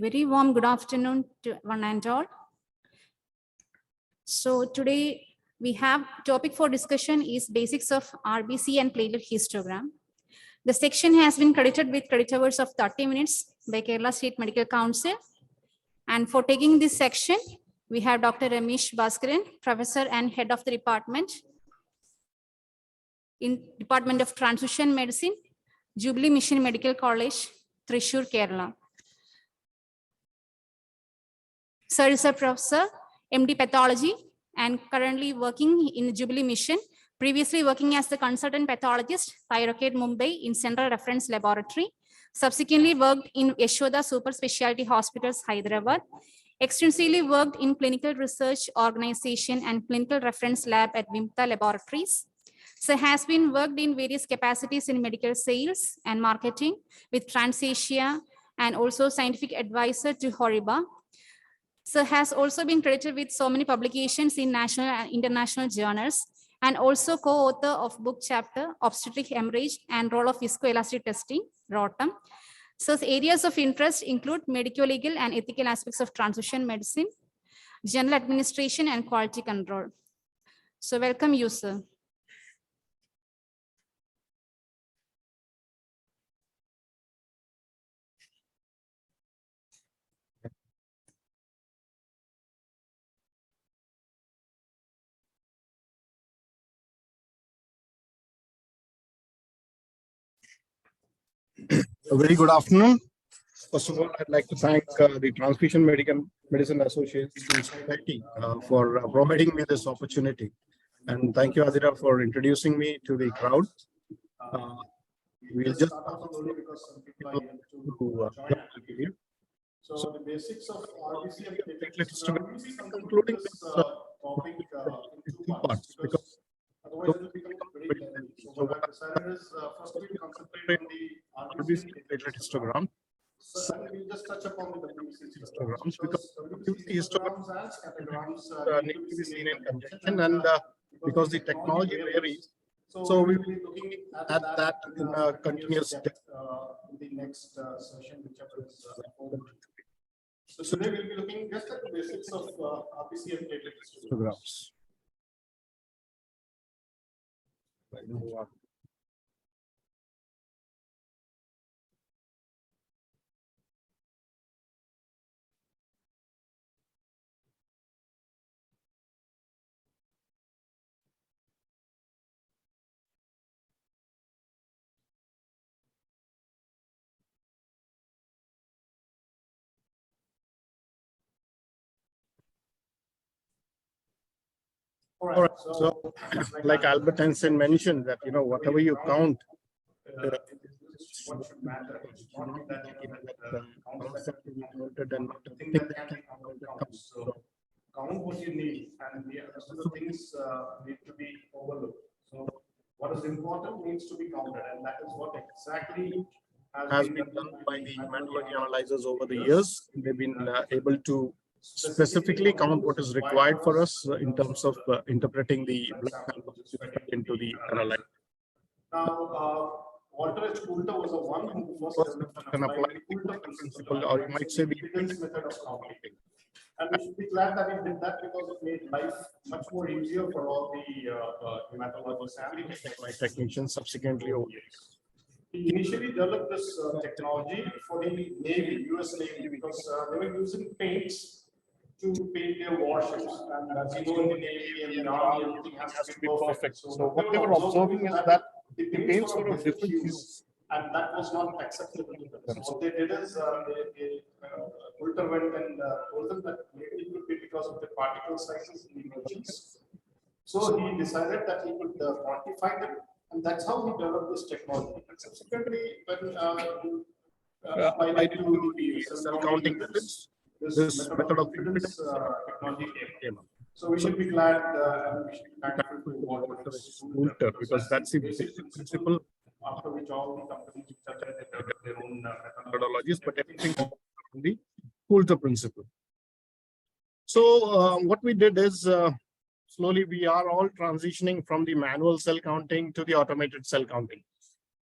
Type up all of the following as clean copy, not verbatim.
Very warm good afternoon to one and all. So today we have topic for discussion is basics of RBC and platelet histogram. The section has been credited with credit hours of 30 minutes by Kerala State Medical Council. And for taking this section, we have Dr. Ramesh Bhaskaran, Professor and Head of the Department in Department of Transfusion Medicine, Jubilee Mission Medical College, Thrissur, Kerala. Sir is a professor, MD Pathology, and currently working in Jubilee Mission, previously working as the consultant pathologist, Thyroid Mumbai in Central Reference Laboratory, subsequently worked in Yashoda Super Specialty Hospitals, Hyderabad, extensively worked in clinical research organization and clinical reference lab at Vimta Laboratories. So has been worked in various capacities in medical sales and marketing with TransAsia and also scientific advisor to Horiba. So has also been credited with so many publications in national and international journals and also co-author of book chapter Obstetric Hemorrhage and Role of Viscoelastic Testing, ROTEM. So areas of interest include medico-legal and ethical aspects of transfusion medicine, general administration and quality control. So welcome you, sir. A very good afternoon. First of all, I'd like to thank the Transfusion Medicine Association Society for providing me this opportunity. And thank you, Adira, for introducing me to the crowd. We'll just because some people are to So the basics of RBC and platelet histogram, including this topic in two parts, because otherwise it will become very lengthy. So what I decided is first we will concentrate on the RBC platelet histogram. So we'll just touch upon the WBC histograms because WBC histograms and scattergrams need to be seen in conjunction, and because the technology varies, so we will be looking at that in a continuous step in the next session, whichever is So today we'll be looking just at the basics of RBC and platelet histograms. All right. So, like Albert Einstein mentioned, that whatever you count, what should matter. It's not that concept to be counted and not the thing that can be counted. So, count what you need, and the other things need to be overlooked. So, what is important needs to be counted, and that is what exactly has been done by the hematology analyzers over the years. They've been able to specifically count what is required for us in terms of interpreting the blood sample into the analyzer. Now, Walter H. Coulter was the one who first applied the Coulter principle, or you might say the impedance method of counting. And we should be glad that he did that because it made life much more easier for all the hematologists and the technicians subsequently over years. He initially developed this technology for the Navy, US Navy, because they were using paints to paint their warships. And as you know, in the Navy and the Army, everything has to be perfect. So what they were observing is that the paints were of different hues, and that was not acceptable to them. So what they did is Coulter went and told them that maybe it could be because of the particle sizes in the emulsions. So he decided that he could quantify them, and that's how he developed this technology. And subsequently, when applied to the cell counting methods, this method of impedance technology came up. So we should be glad and we should be thankful to Walter Coulter, because that's the basic principle after which all the companies develop their own methodologies, but everything on the Coulter principle. So what we did is slowly we are all transitioning from the manual cell counting to the automated cell counting.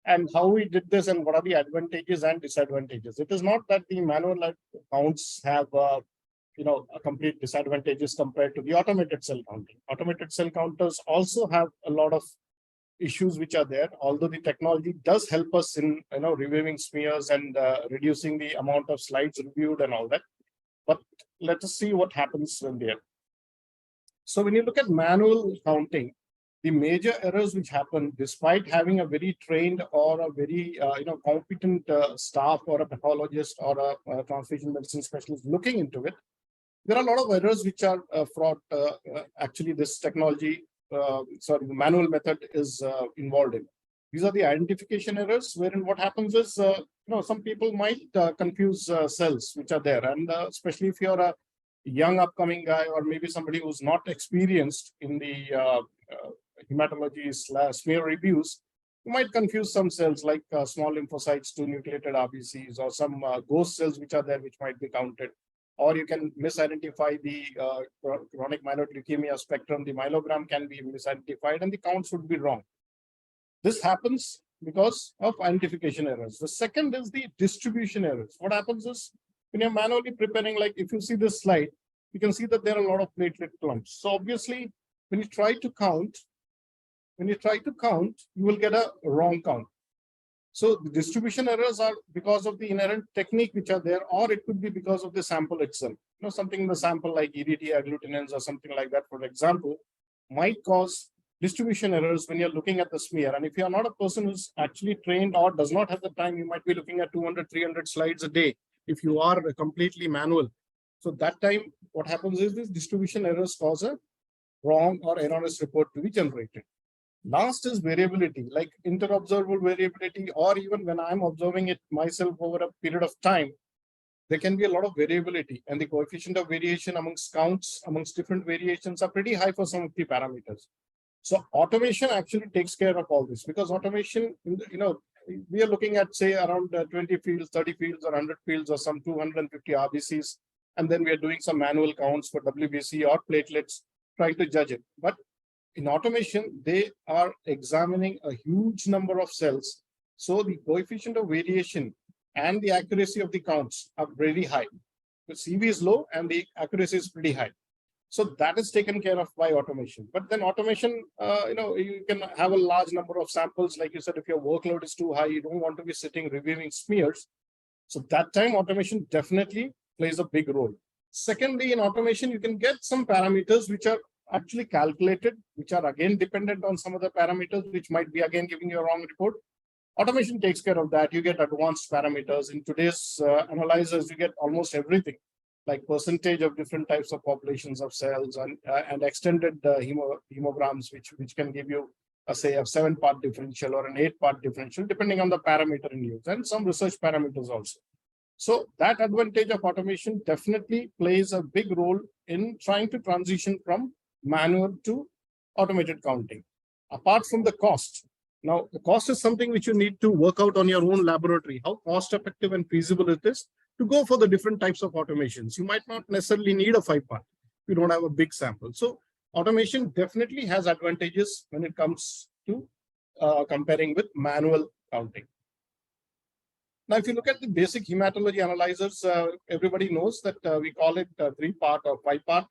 and how we did this and what are the advantages and disadvantages. It is not that the manual counts have a complete disadvantages compared to the automated cell counting. Automated cell counters also have a lot of issues which are there, although the technology does help us in reviewing smears and reducing the amount of slides reviewed and all that. But let us see what happens when they are. So when you look at manual counting, the major errors which happen, despite having a very trained or a very competent staff or a pathologist or a translation medicine specialist looking into it, there are a lot of errors which are fraught. Actually, this technology, the manual method is involved in. These are the identification errors, wherein what happens is, some people might confuse cells which are there, and especially if you're a young upcoming guy or maybe somebody who's not experienced in the hematology smear reviews, you might confuse some cells like small lymphocytes to nucleated RBCs, or some ghost cells which are there which might be counted. Or you can misidentify the chronic myeloid leukemia spectrum. The myelogram can be misidentified and the counts would be wrong. This happens because of identification errors. The second is the distribution errors. What happens is, when you're manually preparing, like if you see this slide, you can see that there are a lot of platelet clumps. So obviously, when you try to count, you will get a wrong count. So the distribution errors are because of the inherent technique which are there, or it could be because of the sample itself. Something in the sample like EDT agglutinins or something like that, for example, might cause distribution errors when you're looking at the smear. And if you're not a person who's actually trained or does not have the time, you might be looking at 200, 300 slides a day if you are completely manual. So that time, what happens is these distribution errors cause a wrong or erroneous report to be generated. Last is variability, like interobservable variability, or even when I'm observing it myself over a period of time, there can be a lot of variability, and the coefficient of variation amongst counts, amongst different variations are pretty high for some of the parameters. So automation actually takes care of all this, because automation, we are looking at, say, around 20 fields, 30 fields, or 100 fields, or some 250 RBCs, and then we are doing some manual counts for WBC or platelets, trying to judge it. But in automation, they are examining a huge number of cells. So the coefficient of variation and the accuracy of the counts are very high. The CV is low and the accuracy is pretty high. So that is taken care of by automation. But then automation, you can have a large number of samples. Like you said, if your workload is too high, you don't want to be sitting reviewing smears. So that time automation definitely plays a big role. Secondly, in automation, you can get some parameters which are actually calculated, which are again dependent on some of the parameters, which might be again giving you a wrong report. Automation takes care of that. You get advanced parameters. In today's analyzers, you get almost everything, like percentage of different types of populations of cells, and extended hemograms, which can give you say a 7-part differential or an 8-part differential, depending on the parameter in use, and some research parameters also. So that advantage of automation definitely plays a big role in trying to transition from manual to automated counting. Apart from the cost, now the cost is something which you need to work out on your own laboratory, how cost effective and feasible it is to go for the different types of automations. You might not necessarily need a 5-part. You don't have a big sample. So automation definitely has advantages when it comes to comparing with manual counting. Now, if you look at the basic hematology analyzers, everybody knows that we call it 3-part or 5-part,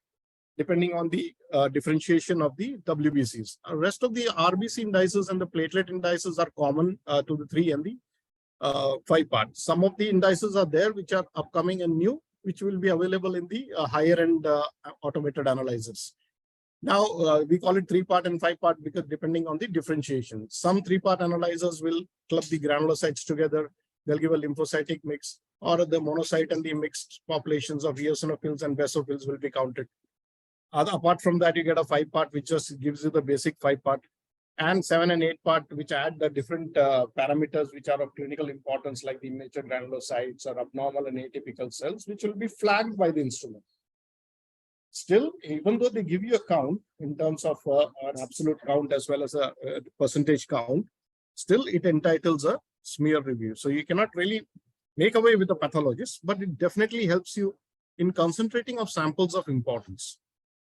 depending on the differentiation of the WBCs. The rest of the RBC indices and the platelet indices are common to the 3 and the 5-part. Some of the indices are there which are upcoming and new, which will be available in the higher end automated analyzers. Now, we call it 3-part and 5-part because depending on the differentiation. Some 3-part analyzers will club the granulocytes together. They'll give a lymphocytic mix, or the monocyte and the mixed populations of eosinophils and basophils will be counted. Apart from that, you get a 5-part, which just gives you the basic 5-part, and 7 and 8-part, which add the different parameters which are of clinical importance, like the immature granulocytes or abnormal and atypical cells, which will be flagged by the instrument. Still, even though they give you a count in terms of an absolute count as well as a percentage count, still it entitles a smear review. So you cannot really make away with the pathologist, but it definitely helps you in concentrating of samples of importance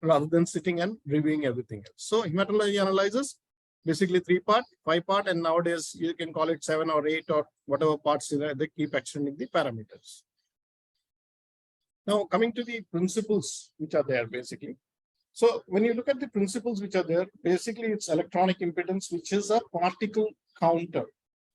rather than sitting and reviewing everything else. So hematology analyzers basically 3-part, 5-part, and nowadays you can call it 7 or 8 or whatever parts they keep extending the parameters. Now coming to the principles which are there basically. So when you look at the principles which are there, basically it's electronic impedance, which is a particle counter.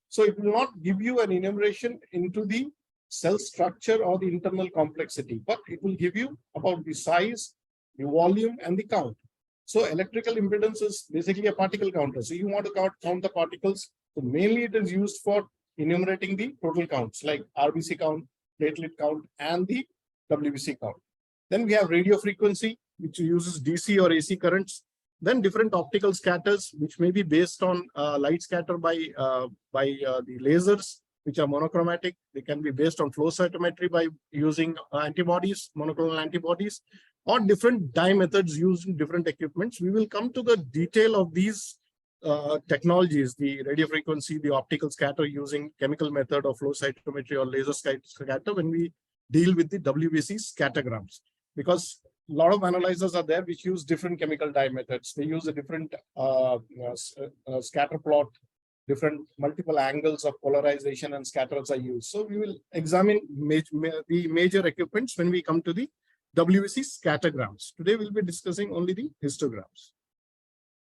So it will not give you an enumeration into the cell structure or the internal complexity, but it will give you about the size, the volume, and the count. So electrical impedance is basically a particle counter. So you want to count the particles. So mainly it is used for enumerating the total counts like RBC count, platelet count, and the WBC count. Then we have radio frequency, which uses DC or AC currents. Then different optical scatters, which may be based on light scatter by the lasers, which are monochromatic. They can be based on flow cytometry by using antibodies, monoclonal antibodies, or different dye methods used in different equipments. We will come to the detail of these technologies, the radio frequency, the optical scatter using chemical method or flow cytometry or laser scatter when we deal with the WBC scattergrams, because a lot of analyzers are there which use different chemical dye methods. They use a different scatter plot, different multiple angles of polarization, and scatters are used. So we will examine the major equipments when we come to the WBC scattergrams. Today we'll be discussing only the histograms.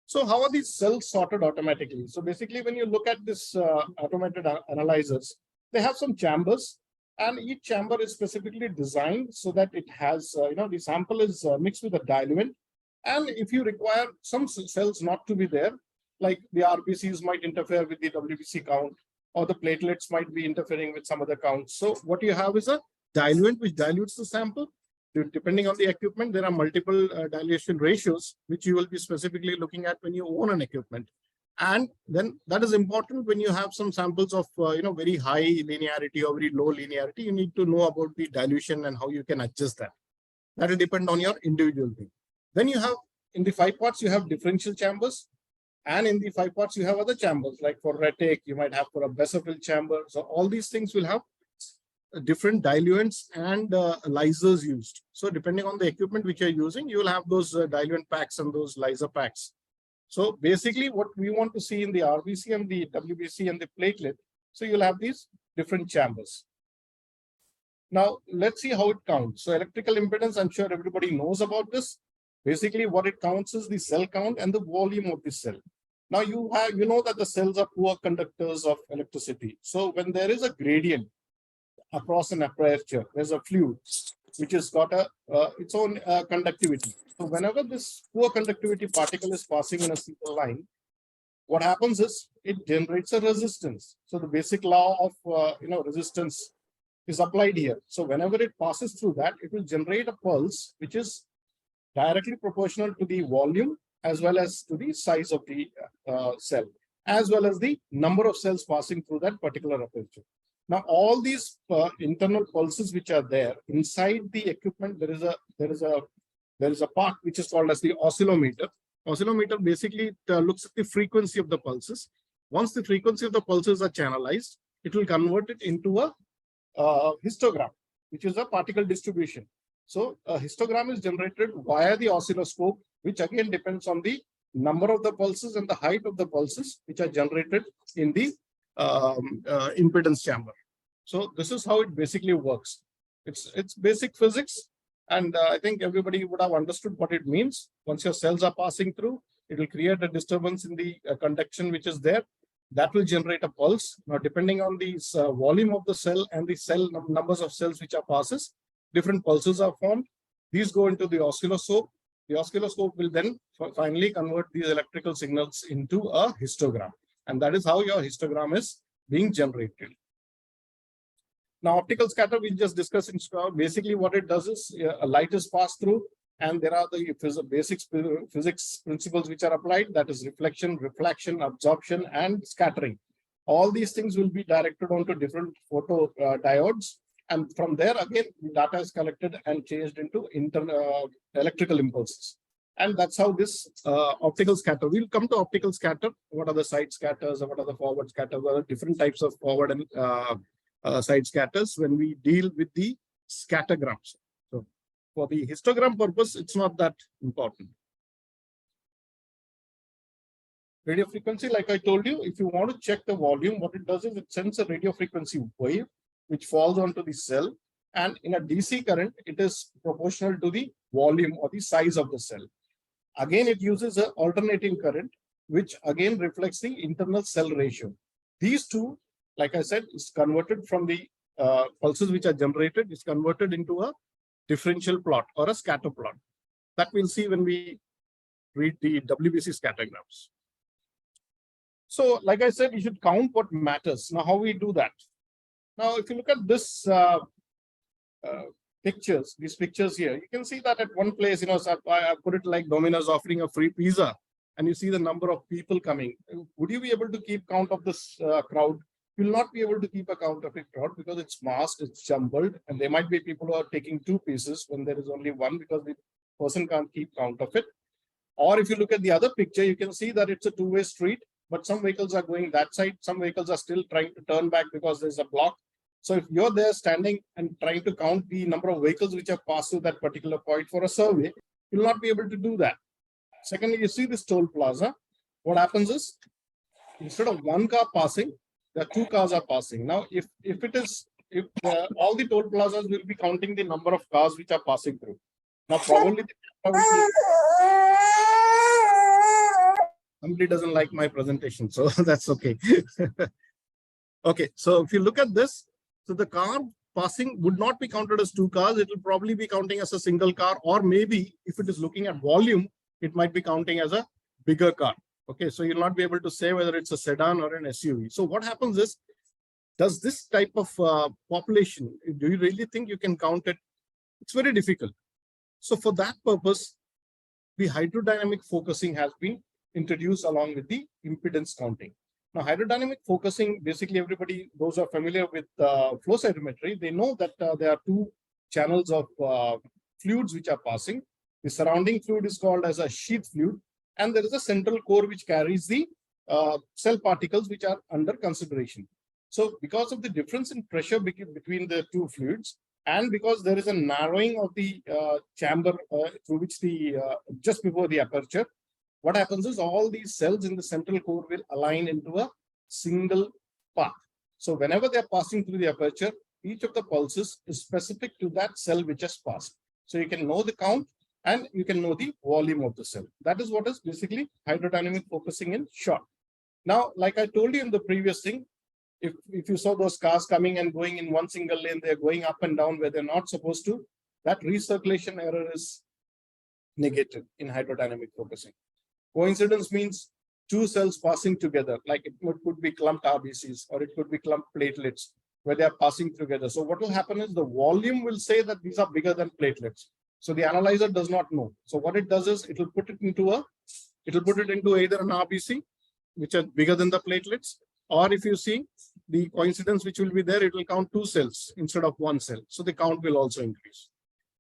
So how are these cells sorted automatically? So basically when you look at this automated analyzers, they have some chambers, and each chamber is specifically designed so that it has, the sample is mixed with a diluent. And if you require some cells not to be there, like the RBCs might interfere with the WBC count, or the platelets might be interfering with some other counts. So what you have is a diluent which dilutes the sample. Depending on the equipment, there are multiple dilution ratios, which you will be specifically looking at when you own an equipment. And then that is important when you have some samples of very high linearity or very low linearity. You need to know about the dilution and how you can adjust that. That will depend on your individual thing. Then you have, in the 5 parts, you have differential chambers. And in the 5 parts, you have other chambers, like for retic, you might have for a basophil chamber. So all these things will have different diluents and lysers used. So depending on the equipment which you're using, you will have those diluent packs and those lyser packs. So basically what we want to see in the RBC and the WBC and the platelet, so you'll have these different chambers. Now let's see how it counts. So electrical impedance, I'm sure everybody knows about this. Basically what it counts is the cell count and the volume of the cell. Now you know that the cells are poor conductors of electricity. So when there is a gradient across an aperture, there's a fluid which has got its own conductivity. So whenever this poor conductivity particle is passing in a single line, what happens is it generates a resistance. So the basic law of resistance is applied here. So whenever it passes through that, it will generate a pulse which is directly proportional to the volume as well as to the size of the cell, as well as the number of cells passing through that particular aperture. Now, all these internal pulses which are there inside the equipment, there is a part which is called as the oscillometer. Oscillometer basically looks at the frequency of the pulses. Once the frequency of the pulses are channelized, it will convert it into a histogram, which is a particle distribution. So a histogram is generated via the oscilloscope, which again depends on the number of the pulses and the height of the pulses which are generated in the impedance chamber. So this is how it basically works. It's basic physics, and I think everybody would have understood what it means. Once your cells are passing through, it will create a disturbance in the conduction which is there. That will generate a pulse. Now, depending on the volume of the cell and the cell numbers of cells which are passes, different pulses are formed. These go into the oscilloscope. The oscilloscope will then finally convert these electrical signals into a histogram. And that is how your histogram is being generated. Now, optical scatter, we just discussed in basically what it does is a light is passed through, and there are the basic physics principles which are applied. That is reflection, refraction, absorption, and scattering. All these things will be directed onto different photo diodes. And from there, again, the data is collected and changed into electrical impulses. And that's how this optical scatter. We'll come to optical scatter. What are the side scatters? What are the forward scatters? What are different types of forward and side scatters when we deal with the scattergrams? So for the histogram purpose, it's not that important. Radio frequency, like I told you, if you want to check the volume, what it does is it sends a radio frequency wave which falls onto the cell, and in a DC current, it is proportional to the volume or the size of the cell. Again, it uses an alternating current, which again reflects the internal cell ratio. These two, like I said, is converted from the pulses which are generated, is converted into a differential plot or a scatter plot. That we'll see when we read the WBC scattergrams. So, like I said, you should count what matters. Now, how we do that? Now, if you look at this these pictures here, you can see that at one place, you know, so I put it like Domino's offering a free pizza, and you see the number of people coming. Would you be able to keep count of this crowd? You will not be able to keep a count of a crowd because it's masked, it's jumbled, and there might be people who are taking two pieces when there is only one because the person can't keep count of it. Or if you look at the other picture, you can see that it's a two-way street, but some vehicles are going that side. Some vehicles are still trying to turn back because there's a block. So if you're there standing and trying to count the number of vehicles which have passed through that particular point for a survey, you'll not be able to do that. Secondly, you see this toll plaza. What happens is, instead of one car passing, there are two cars are passing. Now, if all the toll plazas will be counting the number of cars which are passing through. Now, probably somebody doesn't like my presentation, so that's okay. Okay, so if you look at this, so the car passing would not be counted as two cars. It will probably be counting as a single car, or maybe if it is looking at volume, it might be counting as a bigger car. Okay, so you'll not be able to say whether it's a sedan or an SUV. So what happens is, does this type of population, do you really think you can count it? It's very difficult. So for that purpose, the hydrodynamic focusing has been introduced along with the impedance counting. Now, hydrodynamic focusing, basically everybody, those who are familiar with flow cytometry, they know that there are two channels of fluids which are passing. The surrounding fluid is called as a sheath fluid, and there is a central core which carries the cell particles which are under consideration. So because of the difference in pressure between the two fluids, and because there is a narrowing of the chamber through which the just before the aperture, what happens is all these cells in the central core will align into a single path. So whenever they're passing through the aperture, each of the pulses is specific to that cell which has passed. So you can know the count and you can know the volume of the cell. That is what is basically hydrodynamic focusing in short. Now, like I told you in the previous thing, if you saw those cars coming and going in one single lane, they're going up and down where they're not supposed to, that recirculation error is negated in hydrodynamic focusing. Coincidence means two cells passing together, like it could be clumped RBCs or it could be clumped platelets where they are passing together. So what will happen is the volume will say that these are bigger than platelets. So the analyzer does not know. So what it does is it will put it into either an RBC, which are bigger than the platelets, or if you see the coincidence which will be there, it will count two cells instead of one cell. So the count will also increase.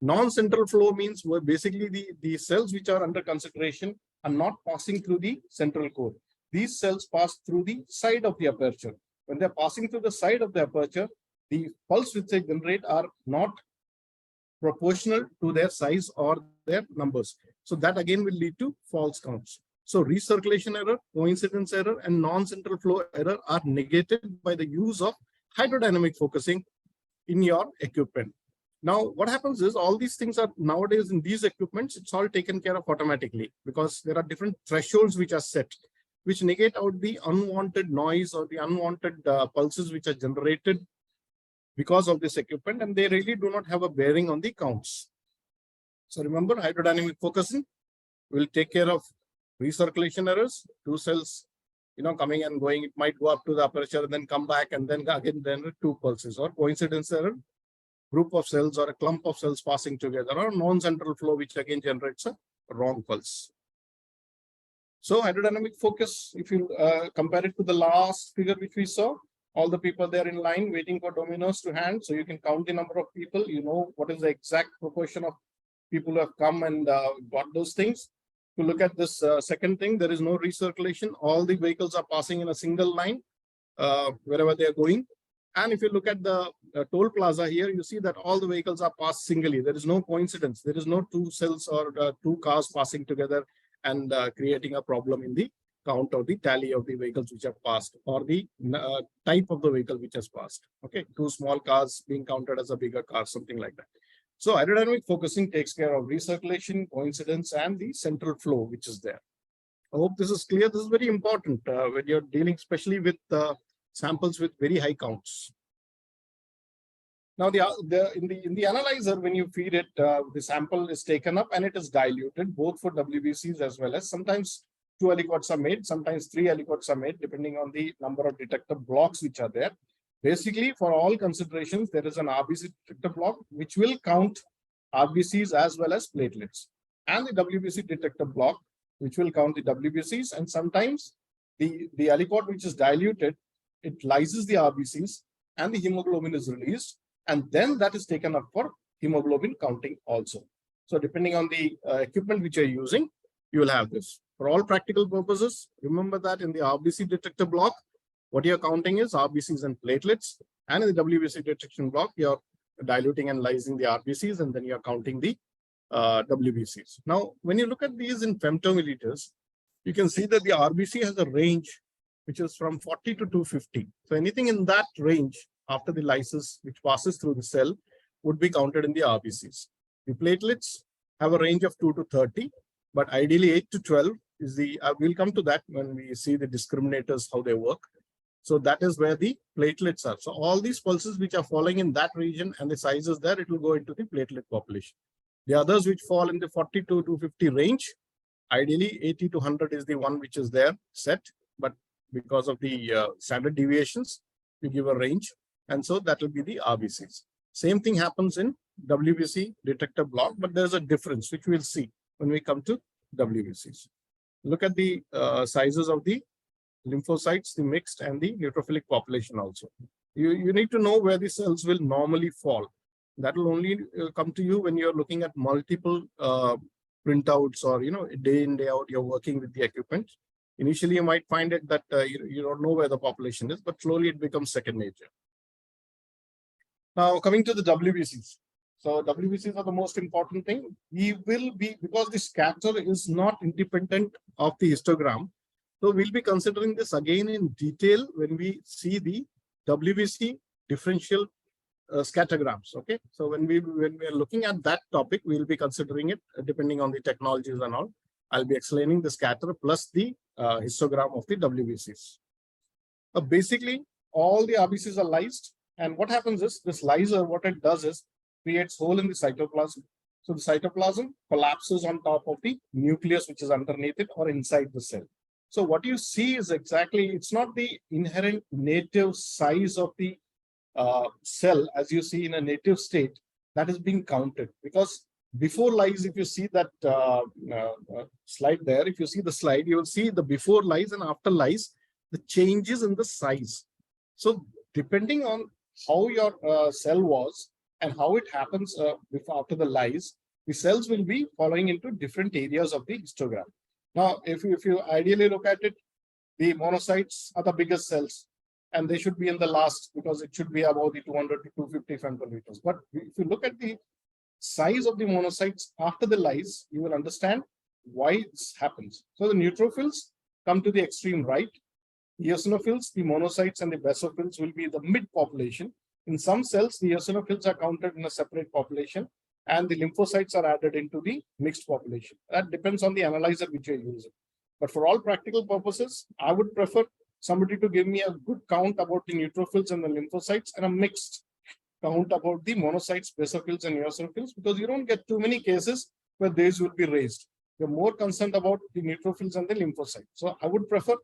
Non-central flow means basically the cells which are under consideration are not passing through the central core. These cells pass through the side of the aperture. When they're passing through the side of the aperture, the pulse which they generate are not proportional to their size or their numbers. So that again will lead to false counts. So recirculation error, coincidence error, and non-central flow error are negated by the use of hydrodynamic focusing in your equipment. Now, what happens is all these things are nowadays in these equipments, it's all taken care of automatically because there are different thresholds which are set, which negate out the unwanted noise or the unwanted pulses which are generated because of this equipment, and they really do not have a bearing on the counts. So remember, hydrodynamic focusing will take care of recirculation errors, two cells, coming and going. It might go up to the aperture and then come back and then again two pulses, or coincidence error, group of cells or a clump of cells passing together, or non-central flow, which again generates a wrong pulse. So hydrodynamic focus, if you compare it to the last figure which we saw, all the people there in line waiting for dominoes to hand. So you can count the number of people, you know what is the exact proportion of people who have come and got those things. To look at this second thing, there is no recirculation. All the vehicles are passing in a single line wherever they are going. And if you look at the toll plaza here, you see that all the vehicles are passed singly. There is no coincidence. There is no two cells or two cars passing together and creating a problem in the count or the tally of the vehicles which have passed, or the type of the vehicle which has passed. Okay, two small cars being counted as a bigger car, something like that. So hydrodynamic focusing takes care of recirculation, coincidence, and the central flow which is there. I hope this is clear. This is very important when you're dealing especially with samples with very high counts. Now, in the analyzer, when you feed it, the sample is taken up and it is diluted, both for WBCs as well as sometimes 2 aliquots are made, sometimes 3 aliquots are made, depending on the number of detector blocks which are there. Basically, for all considerations, there is an RBC detector block which will count RBCs as well as platelets, and the WBC detector block which will count the WBCs, and sometimes the aliquot which is diluted, it lyses the RBCs and the hemoglobin is released, and then that is taken up for hemoglobin counting also. So depending on the equipment which you're using, you will have this. For all practical purposes, remember that in the RBC detector block, what you're counting is RBCs and platelets, and in the WBC detection block, you're diluting and lysing the RBCs, and then you're counting the WBCs. Now, when you look at these in femtomilliliters, you can see that the RBC has a range which is from 40 to 250. So anything in that range after the lysis which passes through the cell would be counted in the RBCs. The platelets have a range of 2 to 30, but ideally 8 to 12 is the, we'll come to that when we see the discriminators, how they work. So that is where the platelets are. So all these pulses which are falling in that region and the size is there, it will go into the platelet population. The others which fall in the 40 to 250 range, ideally 80 to 100 is the one which is there set, but because of the standard deviations, we give a range, and so that will be the RBCs. Same thing happens in WBC detector block, but there's a difference which we'll see when we come to WBCs. Look at the sizes of the lymphocytes, the mixed and the neutrophilic population also. You need to know where the cells will normally fall. That will only come to you when you're looking at multiple printouts, or day in, day out, you're working with the equipment. Initially, you might find it that you don't know where the population is, but slowly it becomes second nature. Now, coming to the WBCs. So WBCs are the most important thing. We will be, because the scatter is not independent of the histogram, so we'll be considering this again in detail when we see the WBC differential scattergrams. Okay, so when we are looking at that topic, we'll be considering it depending on the technologies and all. I'll be explaining the scatter plus the histogram of the WBCs. Basically, all the RBCs are lysed, and what happens is this lyser, what it does is creates hole in the cytoplasm. So the cytoplasm collapses on top of the nucleus which is underneath it or inside the cell. So what you see is exactly, it's not the inherent native size of the cell as you see in a native state that is being counted, because before lyse, if you see that slide there, if you see the slide, you will see the before lyse and after lyse, the changes in the size. So depending on how your cell was and how it happens before after the lyse, the cells will be following into different areas of the histogram. Now, if you ideally look at it, the monocytes are the biggest cells, and they should be in the last because it should be about the 200 to 250 femtoliters. But if you look at the size of the monocytes after the lyse, you will understand why this happens. So the neutrophils come to the extreme right. The eosinophils, the monocytes, and the basophils will be the mid population. In some cells, the eosinophils are counted in a separate population, and the lymphocytes are added into the mixed population. That depends on the analyzer which you're using. But for all practical purposes, I would prefer somebody to give me a good count about the neutrophils and the lymphocytes and a mixed count about the monocytes, basophils, and eosinophils, because you don't get too many cases where these will be raised. You're more concerned about the neutrophils and the lymphocytes. So I would prefer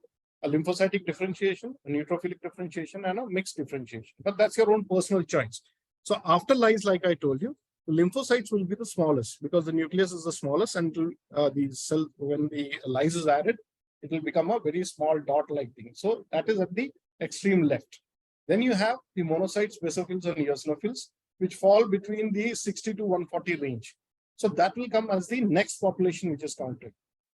a lymphocytic differentiation, a neutrophilic differentiation, and a mixed differentiation. But that's your own personal choice. So after lyse, like I told you, the lymphocytes will be the smallest because the nucleus is the smallest, and the cell, when the lyse is added, it will become a very small dot-like thing. So that is at the extreme left. Then you have the monocytes, basophils, and eosinophils, which fall between the 60 to 140 range. So that will come as the next population which is counted.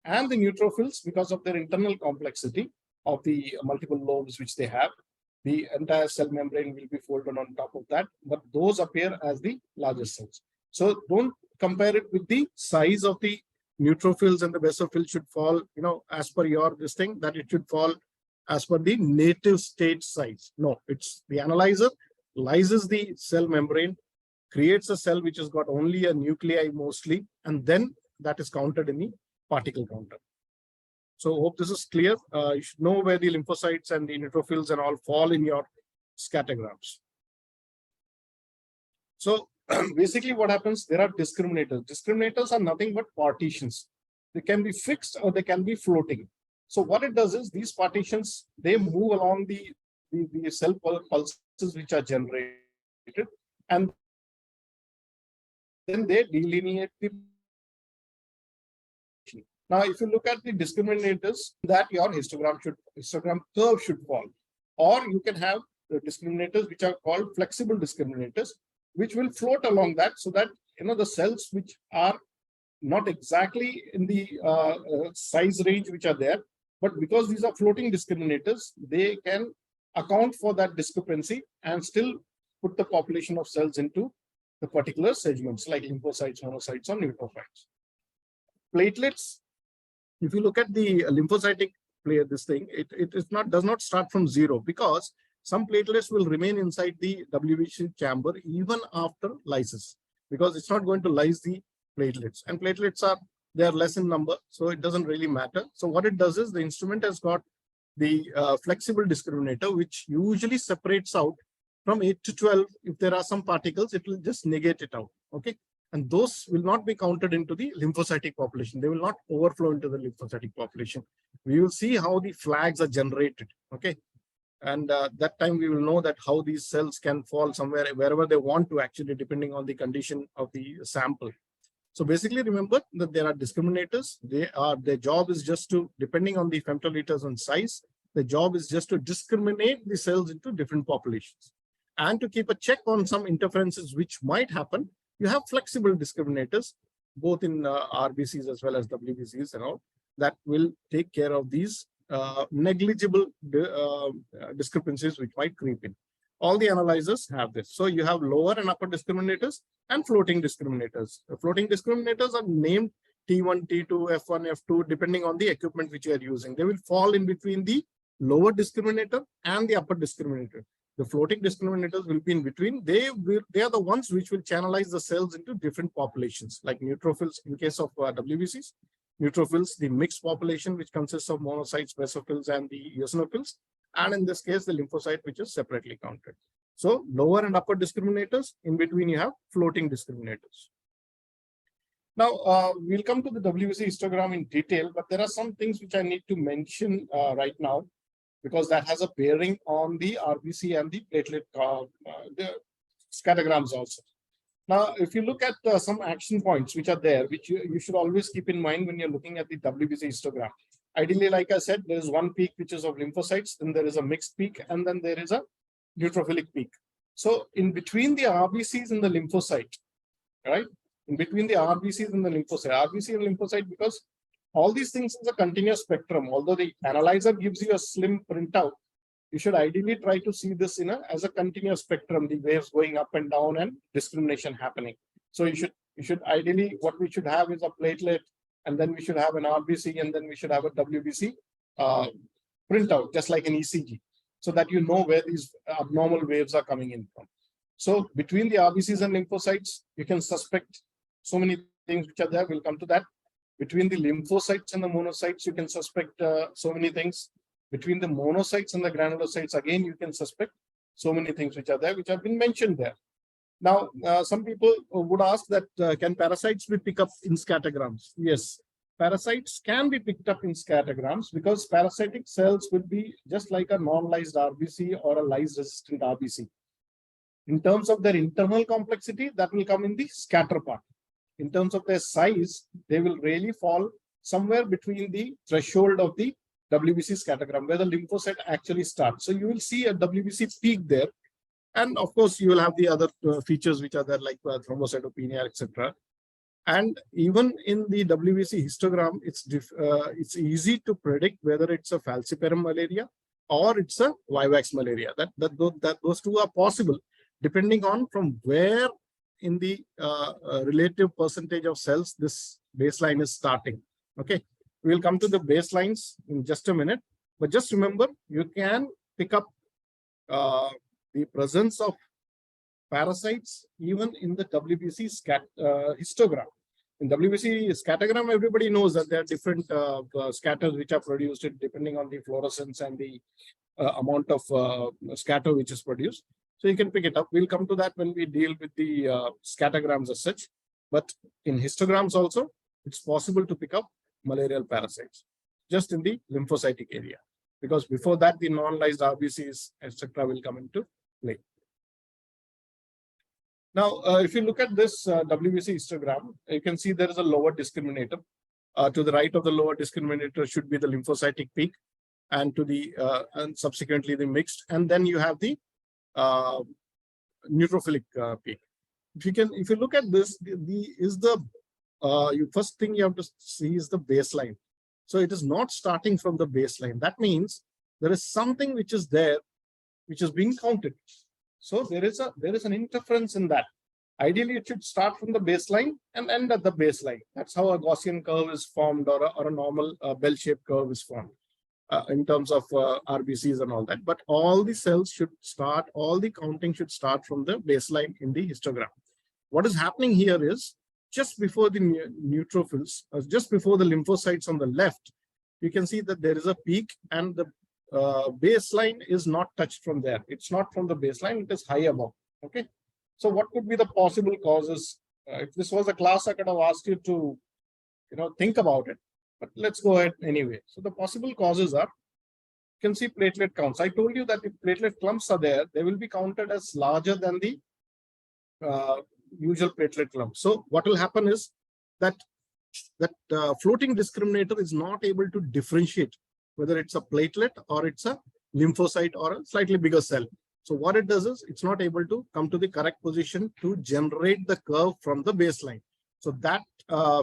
And the neutrophils, because of their internal complexity of the multiple lobes which they have, the entire cell membrane will be folded on top of that, but those appear as the largest cells. So don't compare it with the size of the neutrophils and the basophils should fall, as per your this thing, that it should fall as per the native state size. No, it's the analyzer lyses the cell membrane, creates a cell which has got only a nuclei mostly, and then that is counted in the particle counter. So hope this is clear. You should know where the lymphocytes and the neutrophils and all fall in your scattergrams. So basically what happens, there are discriminators. Discriminators are nothing but partitions. They can be fixed or they can be floating. So what it does is these partitions, they move along the cell pulses which are generated, and then they delineate the. Now, if you look at the discriminators, that your histogram curve should fall, or you can have the discriminators which are called flexible discriminators, which will float along that, so that the cells which are not exactly in the size range which are there, but because these are floating discriminators, they can account for that discrepancy and still put the population of cells into the particular segments like lymphocytes, monocytes, or neutrophils. Platelets. If you look at the lymphocytic this thing, it does not start from zero, because some platelets will remain inside the WBC chamber even after lysis, because it's not going to lyse the platelets, and platelets they are less in number, so it doesn't really matter. So what it does is the instrument has got the flexible discriminator, which usually separates out from 8 to 12. If there are some particles, it will just negate it out. Okay. And those will not be counted into the lymphocytic population. They will not overflow into the lymphocytic population. We will see how the flags are generated. Okay. And that time we will know that how these cells can fall somewhere, wherever they want to, actually, depending on the condition of the sample. So basically, remember that there are discriminators. Their job is just to, depending on the femtoliters and size, the job is just to discriminate the cells into different populations. And to keep a check on some interferences which might happen, you have flexible discriminators, both in RBCs as well as WBCs and all, that will take care of these negligible discrepancies which might creep in. All the analyzers have this. So you have lower and upper discriminators and floating discriminators. The floating discriminators are named T1, T2, F1, F2, depending on the equipment which you are using. They will fall in between the lower discriminator and the upper discriminator. The floating discriminators will be in between. They are the ones which will channelize the cells into different populations, like neutrophils in case of WBCs. Neutrophils, the mixed population, which consists of monocytes, basophils, and the eosinophils. And in this case, the lymphocyte, which is separately counted. So lower and upper discriminators. In between, you have floating discriminators. Now, we'll come to the WBC histogram in detail, but there are some things which I need to mention right now, because that has a bearing on the RBC and the platelet the scattergrams also. Now, if you look at some action points which are there, which you should always keep in mind when you're looking at the WBC histogram. Ideally, like I said, there is one peak which is of lymphocytes, then there is a mixed peak, and then there is a neutrophilic peak. So in between the RBCs and the lymphocyte, right? In between the RBCs and the lymphocyte, RBC and lymphocyte, because all these things is a continuous spectrum. Although the analyzer gives you a slim printout, you should ideally try to see this as a continuous spectrum, the waves going up and down and discrimination happening. So you should ideally, what we should have is a platelet, and then we should have an RBC, and then we should have a WBC printout, just like an ECG, so that you know where these abnormal waves are coming in from. So between the RBCs and lymphocytes, you can suspect so many things which are there. We'll come to that. Between the lymphocytes and the monocytes, you can suspect so many things. Between the monocytes and the granulocytes, again, you can suspect so many things which are there, which have been mentioned there. Now, some people would ask that can parasites be picked up in scattergrams? Yes, parasites can be picked up in scattergrams, because parasitic cells will be just like a non-lysed RBC or a lyse-resistant RBC. In terms of their internal complexity, that will come in the scatter part. In terms of their size, they will really fall somewhere between the threshold of the WBC scattergram, where the lymphocyte actually starts. So you will see a WBC peak there. And of course, you will have the other features which are there, like thrombocytopenia, etc. And even in the WBC histogram, it's easy to predict whether it's a falciparum malaria or it's a vivax malaria. Those two are possible, depending on from where in the relative percentage of cells this baseline is starting. Okay, we'll come to the baselines in just a minute, but just remember you can pick up the presence of parasites even in the WBC histogram. In WBC scattergram, everybody knows that there are different scatters which are produced depending on the fluorescence and the amount of scatter which is produced. So you can pick it up. We'll come to that when we deal with the scattergrams as such. But in histograms also, it's possible to pick up malarial parasites just in the lymphocytic area, because before that the non-lysed RBCs etc. will come into play. Now, if you look at this WBC histogram, you can see there is a lower discriminator. To the right of the lower discriminator should be the lymphocytic peak, and to the and subsequently the mixed, and then you have the neutrophilic peak. If you look at this, first thing you have to see is the baseline. So it is not starting from the baseline. That means there is something which is there, which is being counted. So there is an interference in that. Ideally, it should start from the baseline and end at the baseline. That's how a Gaussian curve is formed, or a normal bell-shaped curve is formed in terms of RBCs and all that. But all the cells should start, all the counting should start from the baseline in the histogram. What is happening here is just before the neutrophils, just before the lymphocytes on the left, you can see that there is a peak, and the baseline is not touched from there. It's not from the baseline, it is high above. Okay, so what could be the possible causes? If this was a class, I could have asked you to think about it, but let's go ahead anyway. So the possible causes are, you can see platelet counts. I told you that if platelet clumps are there, they will be counted as larger than the usual platelet clump. So what will happen is that floating discriminator is not able to differentiate whether it's a platelet or it's a lymphocyte or a slightly bigger cell. So what it does is it's not able to come to the correct position to generate the curve from the baseline. So that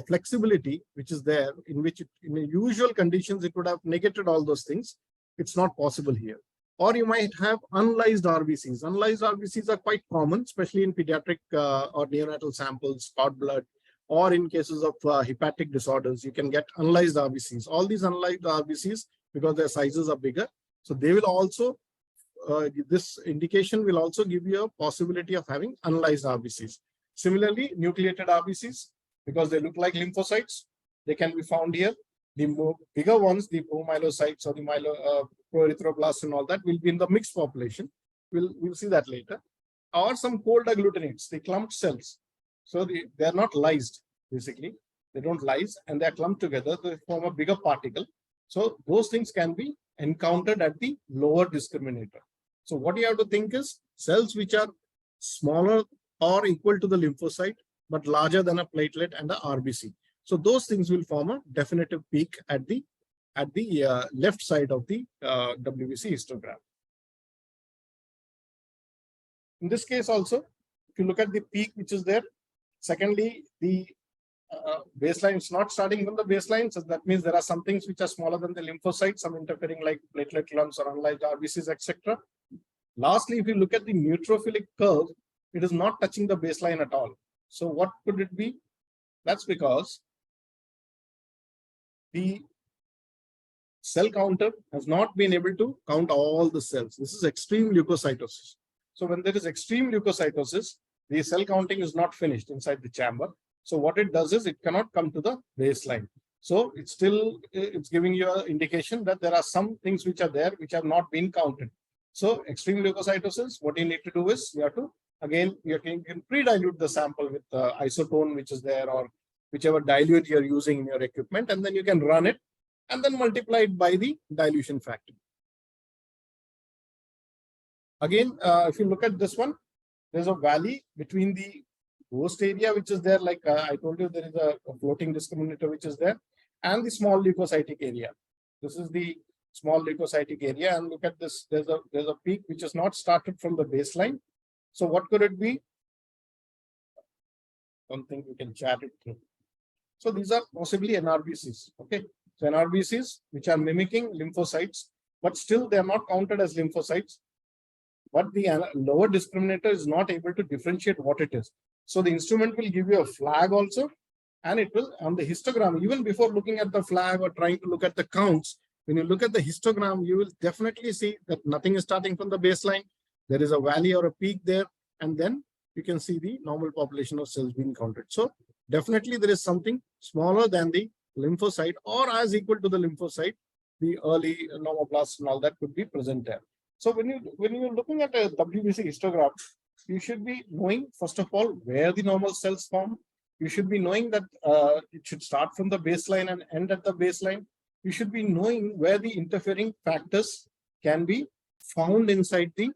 flexibility which is there, in which in the usual conditions it would have negated all those things, it's not possible here. Or you might have unlysed RBCs. Unlysed RBCs are quite common, especially in pediatric or neonatal samples, cord blood, or in cases of hepatic disorders, you can get unlysed RBCs. All these unlysed RBCs, because their sizes are bigger, so they will also, this indication will also give you a possibility of having unlysed RBCs. Similarly, nucleated RBCs, because they look like lymphocytes, they can be found here. The more bigger ones, the promyelocytes or the proerythroblasts and all that, will be in the mixed population. We'll see that later. Or some cold agglutinates, the clumped cells. So they are not lysed, basically. They don't lyse, and they are clumped together. They form a bigger particle. So those things can be encountered at the lower discriminator. So what you have to think is cells which are smaller or equal to the lymphocyte, but larger than a platelet and a RBC. So those things will form a definitive peak at the left side of the WBC histogram. In this case also, if you look at the peak which is there, secondly, the baseline is not starting from the baseline, so that means there are some things which are smaller than the lymphocytes, some interfering like platelet clumps or unlysed RBCs, etc. Lastly, if you look at the neutrophilic curve, it is not touching the baseline at all. So what could it be? That's because the cell counter has not been able to count all the cells. This is extreme leukocytosis. So when there is extreme leukocytosis, the cell counting is not finished inside the chamber. So what it does is it cannot come to the baseline. So it's giving you an indication that there are some things which are there which have not been counted. So extreme leukocytosis, what you need to do is you have to, again, you can pre-dilute the sample with isotone which is there, or whichever dilute you're using in your equipment, and then you can run it and then multiply it by the dilution factor. Again, if you look at this one, there's a valley between the host area which is there, like I told you, there is a floating discriminator which is there, and the small leukocytic area. This is the small leukocytic area, and look at this. There's a peak which is not started from the baseline. So what could it be? Don't think we can chat it through. So these are possibly NRBCs. Okay, so NRBCs which are mimicking lymphocytes, but still they are not counted as lymphocytes. But the lower discriminator is not able to differentiate what it is. So the instrument will give you a flag also, and it will on the histogram, even before looking at the flag or trying to look at the counts, when you look at the histogram, you will definitely see that nothing is starting from the baseline. There is a valley or a peak there, and then you can see the normal population of cells being counted. So definitely there is something smaller than the lymphocyte or as equal to the lymphocyte, the early normoblasts and all that could be present there. So when you're looking at a WBC histogram, you should be knowing, first of all, where the normal cells form. You should be knowing that it should start from the baseline and end at the baseline. You should be knowing where the interfering factors can be found inside the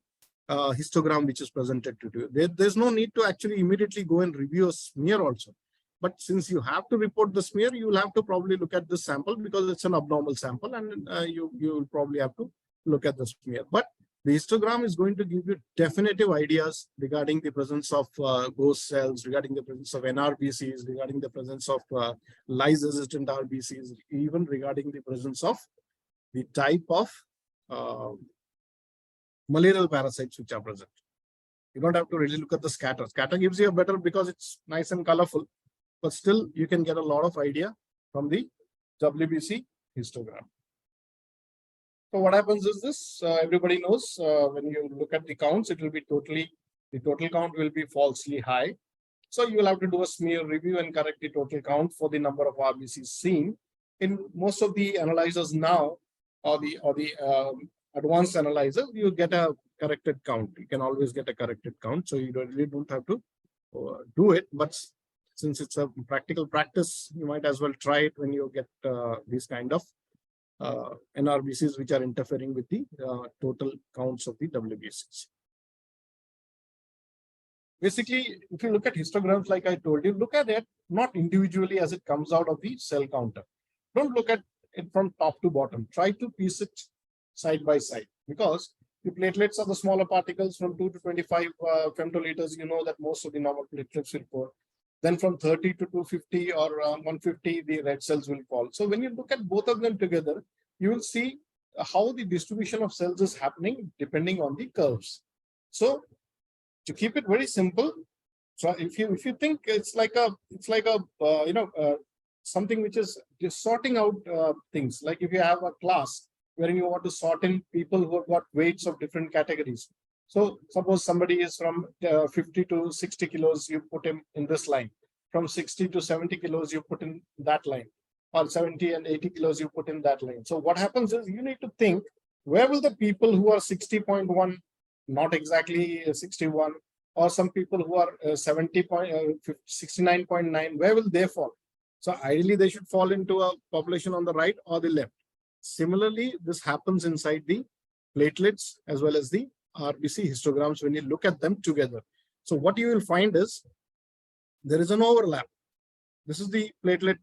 histogram which is presented to you. There's no need to actually immediately go and review a smear also. But since you have to report the smear, you will have to probably look at the sample because it's an abnormal sample, and you will probably have to look at the smear. But the histogram is going to give you definitive ideas regarding the presence of ghost cells, regarding the presence of NRBCs, regarding the presence of lyse-resistant RBCs, even regarding the presence of the type of malarial parasites which are present. You don't have to really look at the scatter. Scatter gives you a better because it's nice and colorful, but still you can get a lot of idea from the WBC histogram. So what happens is this, everybody knows when you look at the counts, it will be the total count will be falsely high. So you will have to do a smear review and correct the total count for the number of RBCs seen. In most of the analyzers now, or the advanced analyzer, you get a corrected count. You can always get a corrected count. So you really don't have to do it. But since it's a practical practice, you might as well try it when you get these kind of NRBCs which are interfering with the total counts of the WBCs. Basically, if you look at histograms, like I told you, look at it not individually as it comes out of the cell counter. Don't look at it from top to bottom. Try to piece it side by side, because the platelets are the smaller particles from 2 to 25 femtoliters. You know that most of the normal platelets will pour. Then from 30 to 250 or 150, the red cells will fall. So when you look at both of them together, you will see how the distribution of cells is happening depending on the curves. So to keep it very simple, so if you think it's like a something which is just sorting out things, like if you have a class wherein you want to sort in people who have got weights of different categories. So suppose somebody is from 50 to 60 kilos, you put him in this line. From 60 to 70 kilos, you put in that line. Or 70 and 80 kilos, you put in that line. So what happens is you need to think, where will the people who are 60.1, not exactly 61, or some people who are 69.9, where will they fall? So ideally, they should fall into a population on the right or the left. Similarly, this happens inside the platelets as well as the RBC histograms when you look at them together. So what you will find is there is an overlap. This is the platelet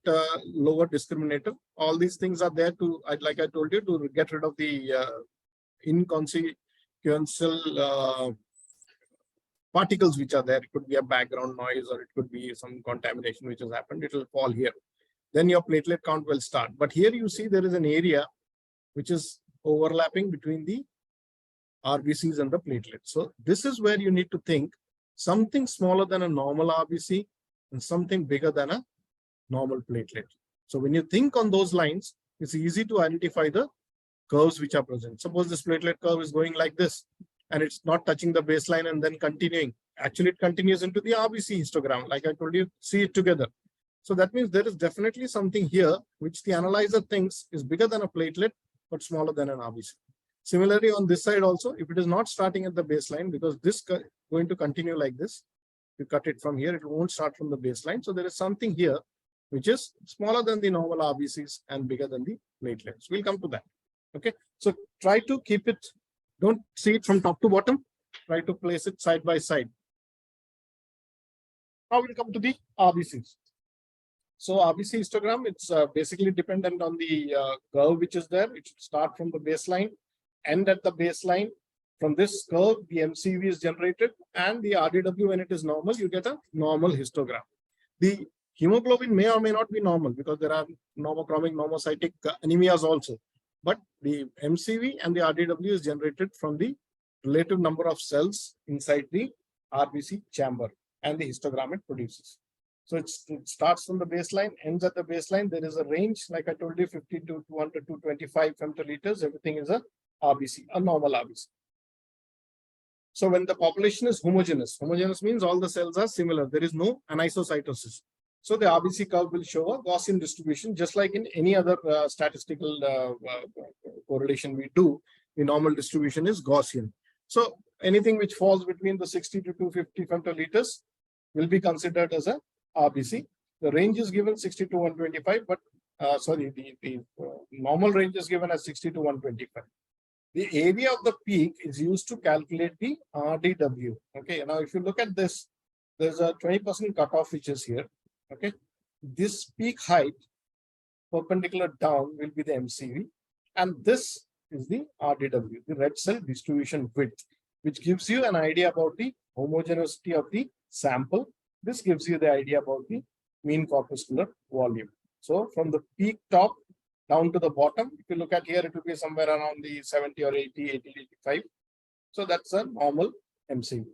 lower discriminator. All these things are there to, like I told you, to get rid of the inconsequential particles which are there. It could be a background noise, or it could be some contamination which has happened. It will fall here. Then your platelet count will start. But here you see there is an area which is overlapping between the RBCs and the platelets. So this is where you need to think something smaller than a normal RBC and something bigger than a normal platelet. So when you think on those lines, it's easy to identify the curves which are present. Suppose this platelet curve is going like this, and it's not touching the baseline and then continuing. Actually, it continues into the RBC histogram. Like I told you, see it together. So that means there is definitely something here which the analyzer thinks is bigger than a platelet, but smaller than an RBC. Similarly, on this side also, if it is not starting at the baseline, because this is going to continue like this, you cut it from here, it won't start from the baseline. So there is something here which is smaller than the normal RBCs and bigger than the platelets. We'll come to that. Okay. So try to keep it, don't see it from top to bottom. Try to place it side by side. Now we'll come to the RBCs. So RBC histogram, it's basically dependent on the curve which is there. It should start from the baseline, end at the baseline. From this curve, the MCV is generated, and the RDW, when it is normal, you get a normal histogram. The hemoglobin may or may not be normal because there are normochromic, normocytic anemias also. But the MCV and the RDW is generated from the relative number of cells inside the RBC chamber. and the histogram it produces. So it starts from the baseline, ends at the baseline. There is a range, like I told you, 50 to 200 to 25 femtoliters. Everything is a RBC, a normal RBC. So when the population is homogeneous, homogeneous means all the cells are similar. There is no anisocytosis. So the RBC curve will show a Gaussian distribution, just like in any other statistical correlation we do. The normal distribution is Gaussian. So anything which falls between the 60 to 250 femtoliters will be considered as a RBC. The range is given 60 to 125, but the normal range is given as 60 to 125. The area of the peak is used to calculate the RDW. Okay, now if you look at this, there's a 20% cutoff which is here. Okay, this peak height perpendicular down will be the MCV, and this is the RDW, the red cell distribution width, which gives you an idea about the homogeneity of the sample. This gives you the idea about the mean corpuscular volume. So from the peak top down to the bottom, if you look at here, it will be somewhere around the 70 or 80, 85. So that's a normal MCV.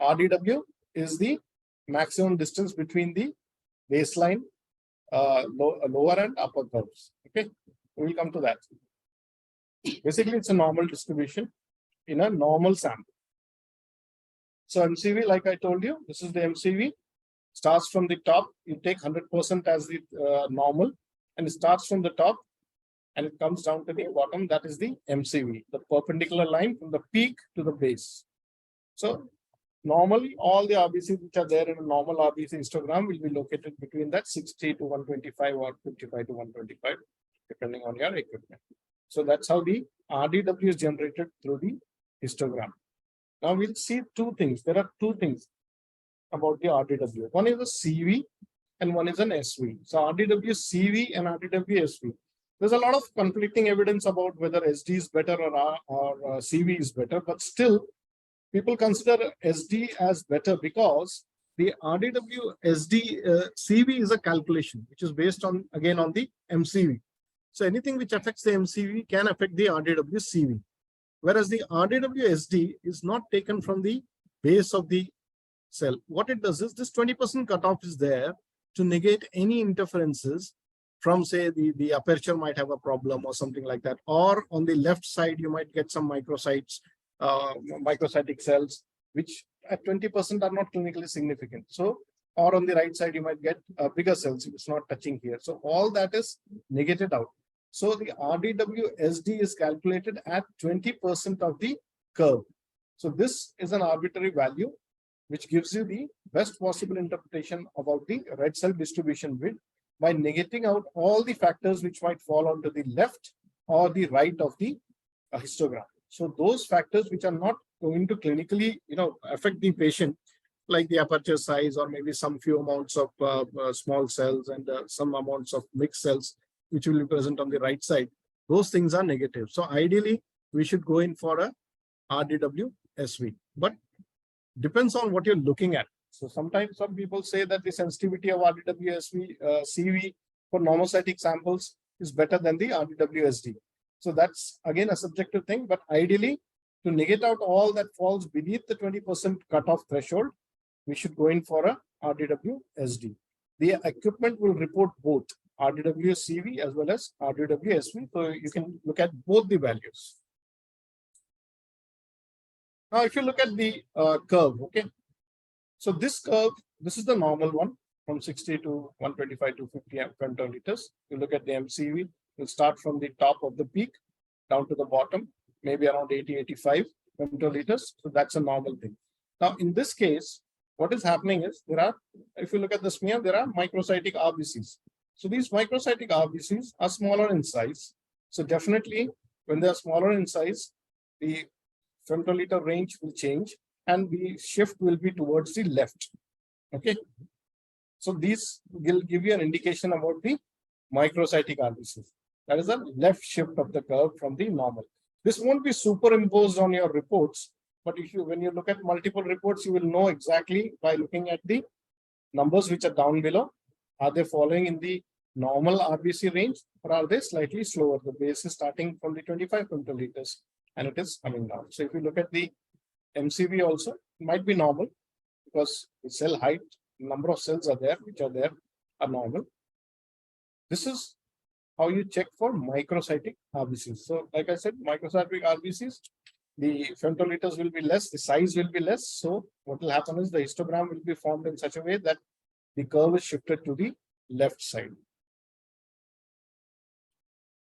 RDW is the maximum distance between the baseline, lower and upper curves. Okay, we will come to that. Basically, it's a normal distribution in a normal sample. So MCV, like I told you, this is the MCV. Starts from the top, you take 100% as the normal, and it starts from the top and it comes down to the bottom. That is the MCV, the perpendicular line from the peak to the base. So normally all the RBCs which are there in a normal RBC histogram will be located between that 60 to 125 or 55 to 125, depending on your equipment. So that's how the RDW is generated through the histogram. Now we'll see two things. There are two things about the RDW. One is a CV and one is an SV. So RDW CV and RDW SV. There's a lot of conflicting evidence about whether SD is better or CV is better, but still people consider SD as better because the RDW SD CV is a calculation which is based on, again, on the MCV. So anything which affects the MCV can affect the RDW CV. Whereas the RDW SD is not taken from the base of the cell. What it does is this 20% cutoff is there to negate any interferences from, say, the aperture might have a problem or something like that. Or on the left side, you might get some microcytes, microcytic cells, which at 20% are not clinically significant. So, or on the right side, you might get bigger cells. It's not touching here. So all that is negated out. So the RDW SD is calculated at 20% of the curve. So this is an arbitrary value, which gives you the best possible interpretation about the red cell distribution width by negating out all the factors which might fall onto the left or the right of the histogram. So those factors which are not going to clinically, affect the patient, like the aperture size or maybe some few amounts of small cells and some amounts of mixed cells, which will be present on the right side, those things are negative. So ideally, we should go in for a RDW SV, but depends on what you're looking at. So sometimes some people say that the sensitivity of RDW SV, CV for normocytic samples is better than the RDW SD. So that's again a subjective thing, but ideally to negate out all that falls beneath the 20% cutoff threshold, we should go in for a RDW SD. The equipment will report both RDW CV as well as RDW SV, so you can look at both the values. Now, if you look at the curve, okay, so this curve, this is the normal one from 60 to 125 to 50 femtoliters. You look at the MCV, you'll start from the top of the peak down to the bottom, maybe around 80, 85 femtoliters. So that's a normal thing. Now, in this case, what is happening is there are, if you look at the smear, there are microcytic RBCs. So these microcytic RBCs are smaller in size. So definitely when they are smaller in size, the femtoliter range will change and the shift will be towards the left. Okay. So these will give you an indication about the microcytic RBCs. That is a left shift of the curve from the normal. This won't be superimposed on your reports, but if you, when you look at multiple reports, you will know exactly by looking at the numbers which are down below. Are they following in the normal RBC range or are they slightly slower? The base is starting from the 25 femtoliters and it is coming down. So if you look at the MCV also, it might be normal, because the cell height, number of cells are there, which are there, are normal. This is how you check for microcytic RBCs. So like I said, microcytic RBCs, the femtoliters will be less, the size will be less. So what will happen is the histogram will be formed in such a way that the curve is shifted to the left side.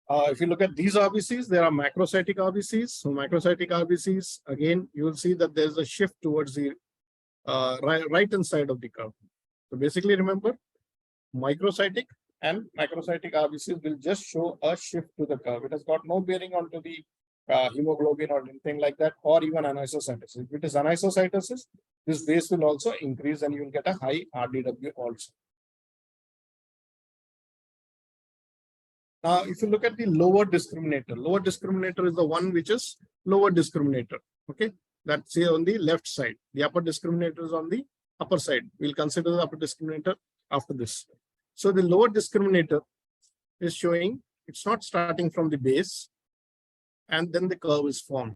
If you look at these RBCs, there are macrocytic RBCs. So macrocytic RBCs, again, you will see that there's a shift towards the right-hand side of the curve. So basically, remember, microcytic and macrocytic RBCs will just show a shift to the curve. It has got no bearing onto the hemoglobin or anything like that, or even anisocytosis. If it is anisocytosis, this base will also increase and you will get a high RDW also. Now, if you look at the lower discriminator is the one which is lower discriminator. Okay, that's here on the left side. The upper discriminator is on the upper side. We'll consider the upper discriminator after this. So the lower discriminator is showing it's not starting from the base, and then the curve is formed.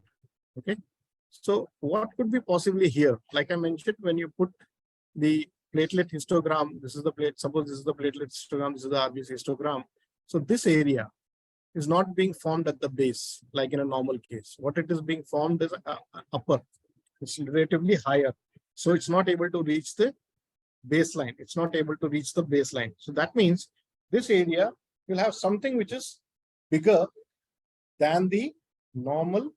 Okay, so what could be possibly here? Like I mentioned, when you put the platelet histogram, this is the plate. Suppose this is the platelet histogram. This is the RBC histogram. So this area is not being formed at the base, like in a normal case. What it is being formed is upper. It's relatively higher. So it's not able to reach the baseline. It's not able to reach the baseline. So that means this area will have something which is bigger than the normal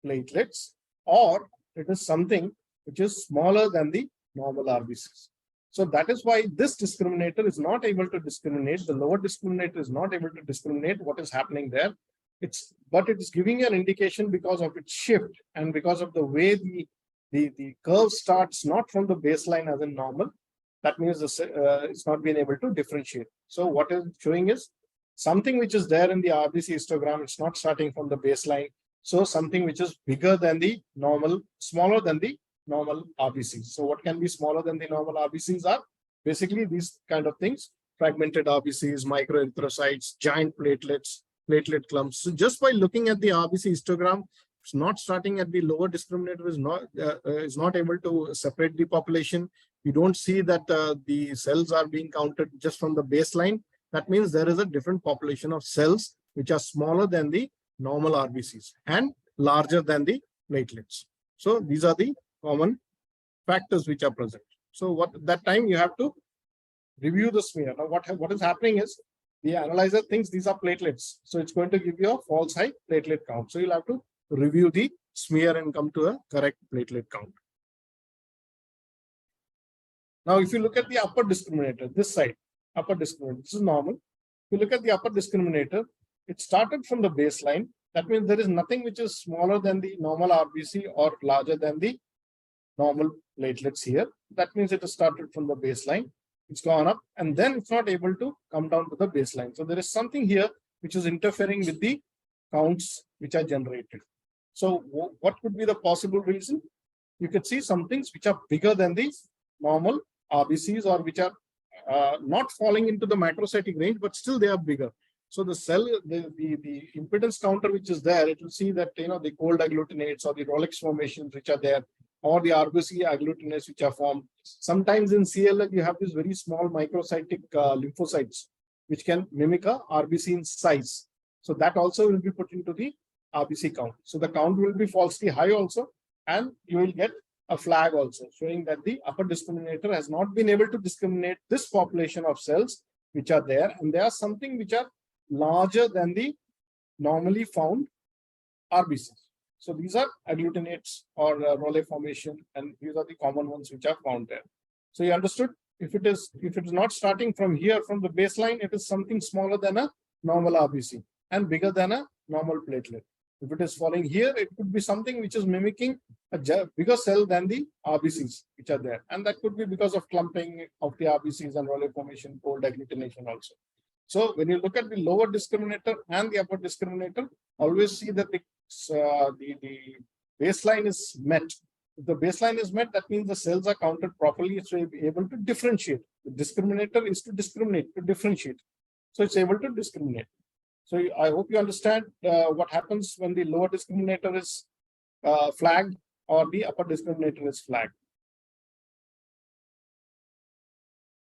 platelets, or it is something which is smaller than the normal RBCs. So that is why this discriminator is not able to discriminate. The lower discriminator is not able to discriminate what is happening there. But it is giving an indication because of its shift and because of the way the curve starts not from the baseline as in normal. That means it's not being able to differentiate. So what is showing is something which is there in the RBC histogram. It's not starting from the baseline. So something which is bigger than the normal, smaller than the normal RBCs. So what can be smaller than the normal RBCs are basically these kind of things: fragmented RBCs, microerythrocytes, giant platelets, platelet clumps. So just by looking at the RBC histogram, it's not starting at the lower discriminator, is not able to separate the population. You don't see that the cells are being counted just from the baseline. That means there is a different population of cells which are smaller than the normal RBCs and larger than the platelets. So these are the common factors which are present. So what that time you have to review the smear. Now what is happening is the analyzer thinks these are platelets. So it's going to give you a false high platelet count. So you'll have to review the smear and come to a correct platelet count. Now, if you look at the upper discriminator, this side, upper discriminator, this is normal. If you look at the upper discriminator, it started from the baseline. That means there is nothing which is smaller than the normal RBC or larger than the normal platelets here. That means it has started from the baseline. It's gone up and then it's not able to come down to the baseline. So there is something here which is interfering with the counts which are generated. So what could be the possible reason? You could see some things which are bigger than the normal RBCs, or which are not falling into the macrocytic range, but still they are bigger. So the cell, the impedance counter which is there, it will see that the cold agglutinates or the Rolex formations which are there, or the RBC agglutinates which are formed. Sometimes in CLL you have these very small microcytic lymphocytes which can mimic a RBC in size. So that also will be put into the RBC count. So the count will be falsely high also, and you will get a flag also showing that the upper discriminator has not been able to discriminate this population of cells which are there, and there are something which are larger than the normally found RBCs. So these are agglutinates or Role formation, and these are the common ones which are found there. So you understood, if it is not starting from here from the baseline, it is something smaller than a normal RBC and bigger than a normal platelet. If it is falling here, it could be something which is mimicking a bigger cell than the RBCs which are there. And that could be because of clumping of the RBCs and Role formation, cold agglutination also. So when you look at the lower discriminator and the upper discriminator, always see that the baseline is met. If the baseline is met, that means the cells are counted properly, so you'll be able to differentiate. The discriminator is to discriminate, to differentiate. So it's able to discriminate. So I hope you understand what happens when the lower discriminator is flagged or the upper discriminator is flagged.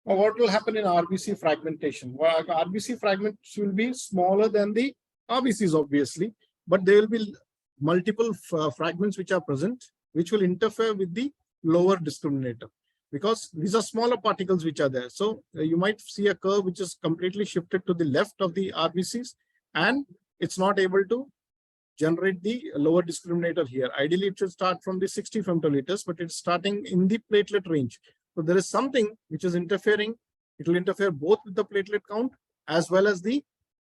Now, what will happen in RBC fragmentation? Well, RBC fragments will be smaller than the RBCs, obviously, but there will be multiple fragments which are present, which will interfere with the lower discriminator, because these are smaller particles which are there. So you might see a curve which is completely shifted to the left of the RBCs, and it's not able to generate the lower discriminator here. Ideally, it should start from the 60 femtoliters, but it's starting in the platelet range. So there is something which is interfering. It will interfere both with the platelet count as well as the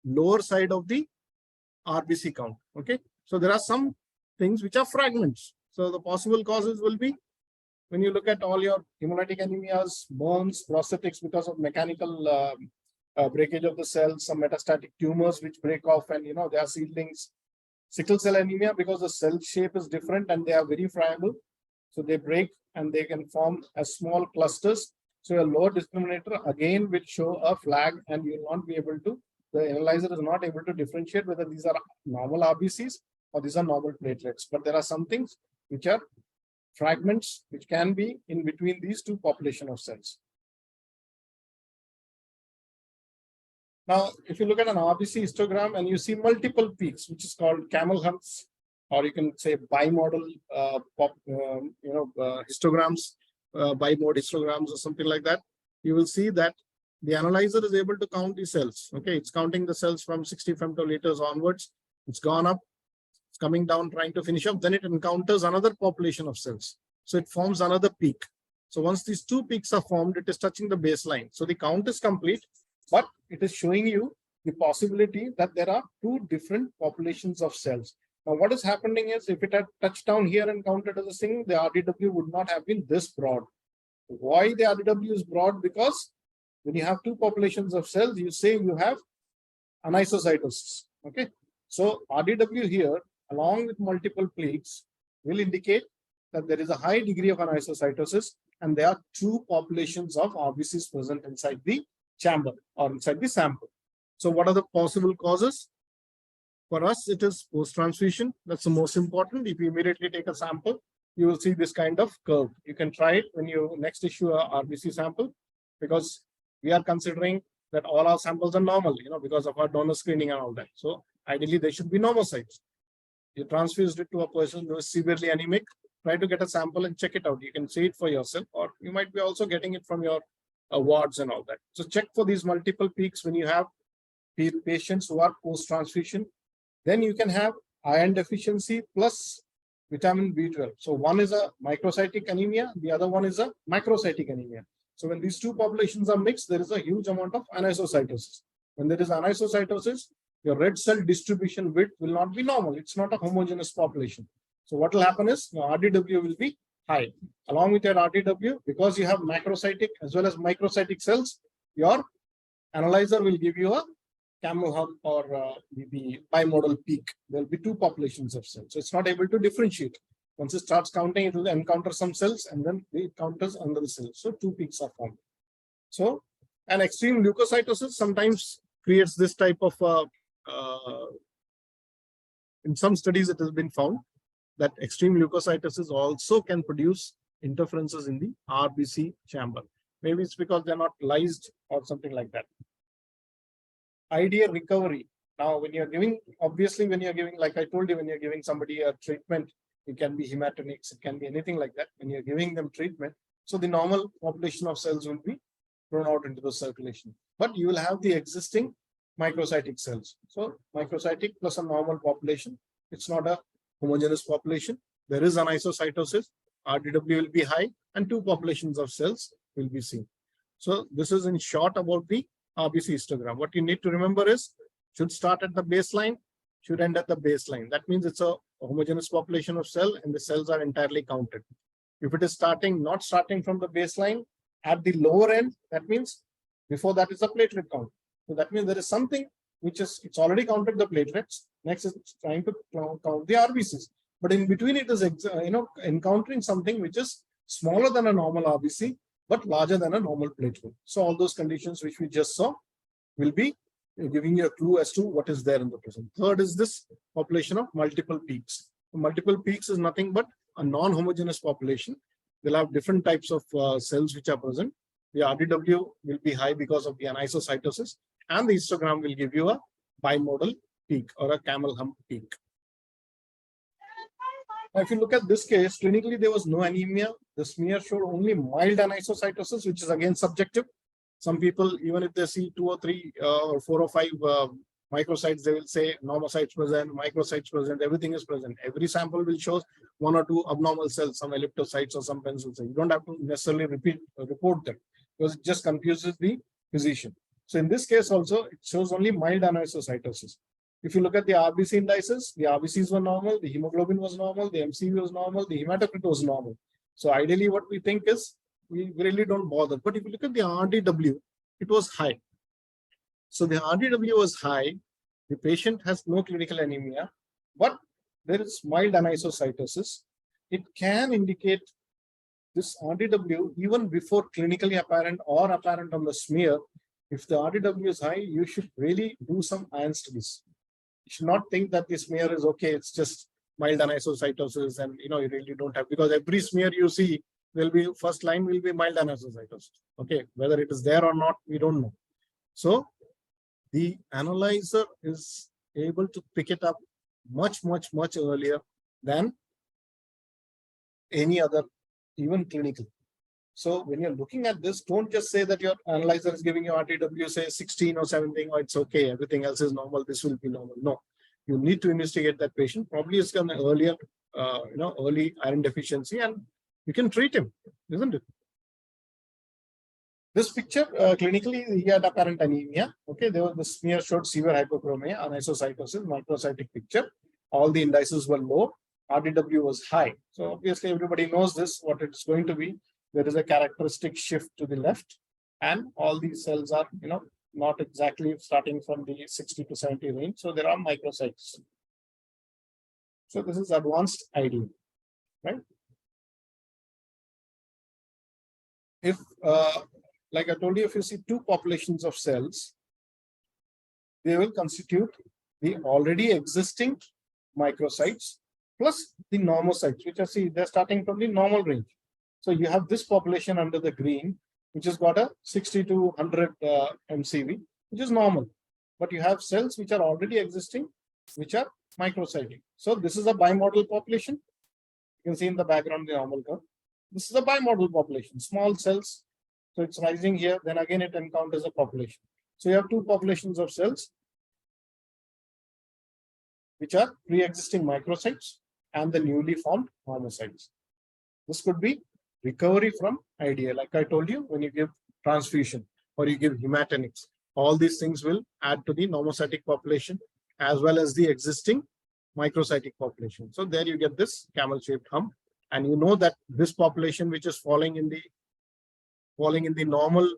lower side of the RBC count. Okay, so there are some things which are fragments. So the possible causes will be, when you look at all your hemolytic anemias, burns, prosthetics because of mechanical breakage of the cells, some metastatic tumors which break off, and they are seedlings. Sickle cell anemia because the cell shape is different and they are very friable. So they break and they can form as small clusters. So your lower discriminator again will show a flag, and you will not be able to, the analyzer is not able to differentiate whether these are normal RBCs or these are normal platelets. But there are some things which are fragments which can be in between these two population of cells. Now, if you look at an RBC histogram and you see multiple peaks, which is called camel humps, or you can say bimodal histograms, bimode histograms or something like that, you will see that the analyzer is able to count the cells. Okay, it's counting the cells from 60 femtoliters onwards. It's gone up, it's coming down, trying to finish up. Then it encounters another population of cells. So it forms another peak. So once these two peaks are formed, it is touching the baseline. So the count is complete, but it is showing you the possibility that there are two different populations of cells. Now, what is happening is, if it had touched down here and counted as a single, the RDW would not have been this broad. Why the RDW is broad? Because when you have two populations of cells, you say you have anisocytosis. Okay, so RDW here, along with multiple peaks, will indicate that there is a high degree of anisocytosis, and there are two populations of RBCs present inside the chamber or inside the sample. So what are the possible causes? For us, it is post-transfusion. That's the most important. If you immediately take a sample, you will see this kind of curve. You can try it when you next issue a RBC sample, because we are considering that all our samples are normal, because of our donor screening and all that. So ideally, they should be normocytes. You transfused it to a person who is severely anemic. Try to get a sample and check it out. You can see it for yourself, or you might be also getting it from your wards and all that. So check for these multiple peaks when you have patients who are post-transfusion. Then you can have iron deficiency plus vitamin B12. So one is a microcytic anemia, the other one is a macrocytic anemia. So when these two populations are mixed, there is a huge amount of anisocytosis. When there is anisocytosis, your red cell distribution width will not be normal. It's not a homogeneous population. So what will happen is your RDW will be high. Along with your RDW, because you have macrocytic as well as microcytic cells, your analyzer will give you a camel hump or the bimodal peak. There will be two populations of cells. So it's not able to differentiate. Once it starts counting, it will encounter some cells and then it counters another cell. So two peaks are formed. So an extreme leukocytosis sometimes creates this type of, in some studies it has been found that extreme leukocytosis also can produce interferences in the RBC chamber. Maybe it's because they're not lysed or something like that. Ideal recovery. Now, when you're giving, obviously, when you're giving, like I told you, when you're giving somebody a treatment, it can be hematinics, it can be anything like that. When you're giving them treatment, so the normal population of cells will be thrown out into the circulation. But you will have the existing microcytic cells. So microcytic plus a normal population. It's not a homogeneous population. There is anisocytosis. RDW will be high, and two populations of cells will be seen. So this is in short about the RBC histogram. What you need to remember is, should start at the baseline, should end at the baseline. That means it's a homogeneous population of cell and the cells are entirely counted. If it is not starting from the baseline at the lower end, that means before that is a platelet count. So that means there is something which is, it's already counted the platelets. Next is trying to count the RBCs. But in between it is, encountering something which is smaller than a normal RBC, but larger than a normal platelet. So all those conditions which we just saw will be giving you a clue as to what is there in the present. Third is this population of multiple peaks. Multiple peaks is nothing but a non-homogeneous population. They'll have different types of cells which are present. the RDW will be high because of the anisocytosis, and the histogram will give you a bimodal peak or a camel hump peak. Now, if you look at this case, clinically there was no anemia. The smear showed only mild anisocytosis, which is again subjective. Some people, even if they see 2 or 3 or 4 or 5 microcytes, they will say normocytes present, microcytes present, everything is present. Every sample will show 1 or 2 abnormal cells, some elliptocytes or some pencil cells. You don't have to necessarily report them, because it just confuses the physician. So in this case also, it shows only mild anisocytosis. If you look at the RBC indices, the RBCs were normal, the hemoglobin was normal, the MCV was normal, the hematocrit was normal. So ideally what we think is, we really don't bother. But if you look at the RDW, it was high. So the RDW was high. The patient has no clinical anemia, but there is mild anisocytosis. It can indicate this RDW even before clinically apparent or apparent on the smear. If the RDW is high, you should really do some iron studies. You should not think that the smear is okay. It's just mild anisocytosis, and you really don't have, because every smear you see will be, first line will be mild anisocytosis. Okay, whether it is there or not, we don't know. So the analyzer is able to pick it up much earlier than any other, even clinical. So when you're looking at this, don't just say that your analyzer is giving you RTW, say 16 or 17, or it's okay, everything else is normal, this will be normal. No, you need to investigate that patient. Probably it's an earlier, early iron deficiency, and you can treat him, isn't it? This picture, clinically, he had apparent anemia. Okay, there was the smear showed severe hypochromia, anisocytosis, microcytic picture. All the indices were low. RDW was high. So obviously, everybody knows this, what it's going to be. There is a characteristic shift to the left, and all these cells are, not exactly starting from the 60 to 70 range. So there are microcytes. So this is advanced ID, right? If, like I told you, if you see 2 populations of cells, they will constitute the already existing microcytes plus the normocytes, which they're starting from the normal range. So you have this population under the green, which has got a 60 to 100 MCV, which is normal. But you have cells which are already existing, which are microcytic. So this is a bimodal population. You can see in the background the normal curve. This is a bimodal population, small cells. So it's rising here, then again it encounters a population. So you have 2 populations of cells, which are pre-existing microcytes and the newly formed normocytes. This could be recovery from IDA. Like I told you, when you give transfusion or you give hematinics, all these things will add to the normocytic population as well as the existing microcytic population. So there you get this camel-shaped hump, and you know that this population which is falling in the normal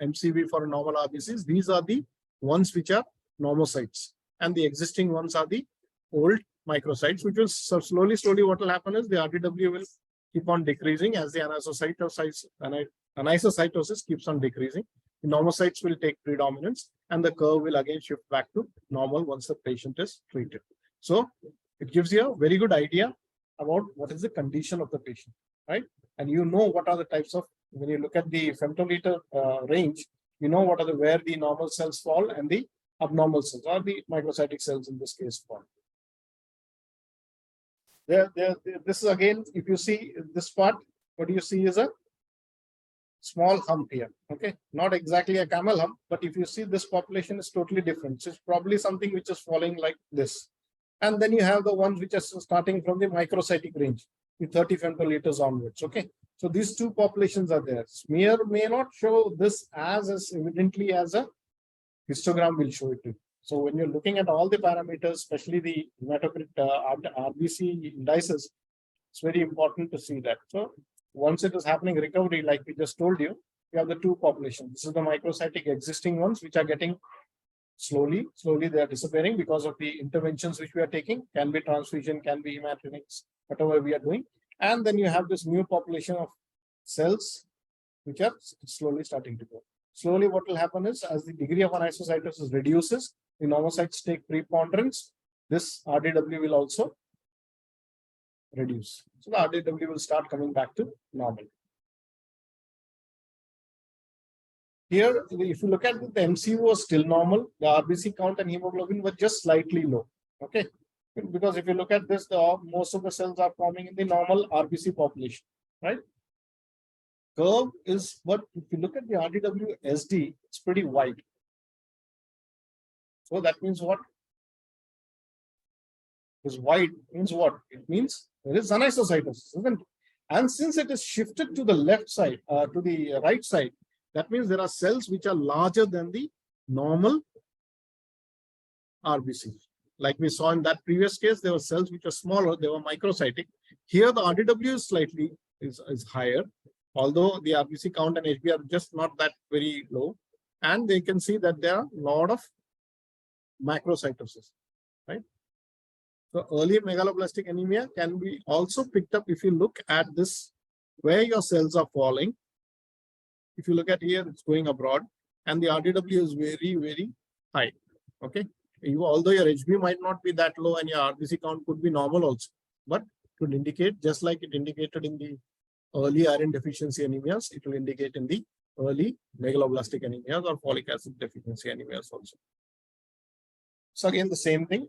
MCV for normal RBCs, these are the ones which are normocytes, and the existing ones are the old microcytes, which will slowly what will happen is the RDW will keep on decreasing as the anisocytosis keeps on decreasing. The normocytes will take predominance, and the curve will again shift back to normal once the patient is treated. So it gives you a very good idea about what is the condition of the patient, right? And you know what are the types of, when you look at the femtoliter range, you know what are where the normal cells fall and the abnormal cells, or the microcytic cells in this case, fall. This is again, if you see this part, what you see is a small hump here. Okay, not exactly a camel hump, but if you see this population is totally different. So it's probably something which is falling like this. And then you have the ones which are starting from the microcytic range, the 30 femtoliters onwards. Okay, so these 2 populations are there. Smear may not show this as evidently as a histogram will show it to you. So when you're looking at all the parameters, especially the hematocrit RBC indices, it's very important to see that. So once it is happening recovery, like we just told you, you have the 2 populations. This is the microcytic existing ones, which are getting slowly they are disappearing because of the interventions which we are taking. Can be transfusion, can be hematinics, whatever we are doing. And then you have this new population of cells which are slowly starting to go. Slowly what will happen is, as the degree of anisocytosis reduces, the normocytes take preponderance, this RDW will also reduce. So the RDW will start coming back to normal. Here, if you look at the MCU was still normal, the RBC count and hemoglobin were just slightly low. Okay, because if you look at this, most of the cells are forming in the normal RBC population, right? Curve is, but if you look at the RDW SD, it's pretty wide. So that means what? Is wide means what? It means there is anisocytosis, isn't it? And since it is shifted to the left side, to the right side, that means there are cells which are larger than the normal RBC. Like we saw in that previous case, there were cells which are smaller, they were microcytic. Here the RDW is slightly is higher, although the RBC count and HB are just not that very low. And they can see that there are a lot of macrocytosis, right? So early megaloblastic anemia can be also picked up if you look at this, where your cells are falling. If you look at here, it's going abroad and the RDW is very, very high. Okay. Although your HB might not be that low and your RBC count could be normal also, but it would indicate, just like it indicated in the early iron deficiency anemias, it will indicate in the early megaloblastic anemias or folic acid deficiency anemias also. So again, the same thing.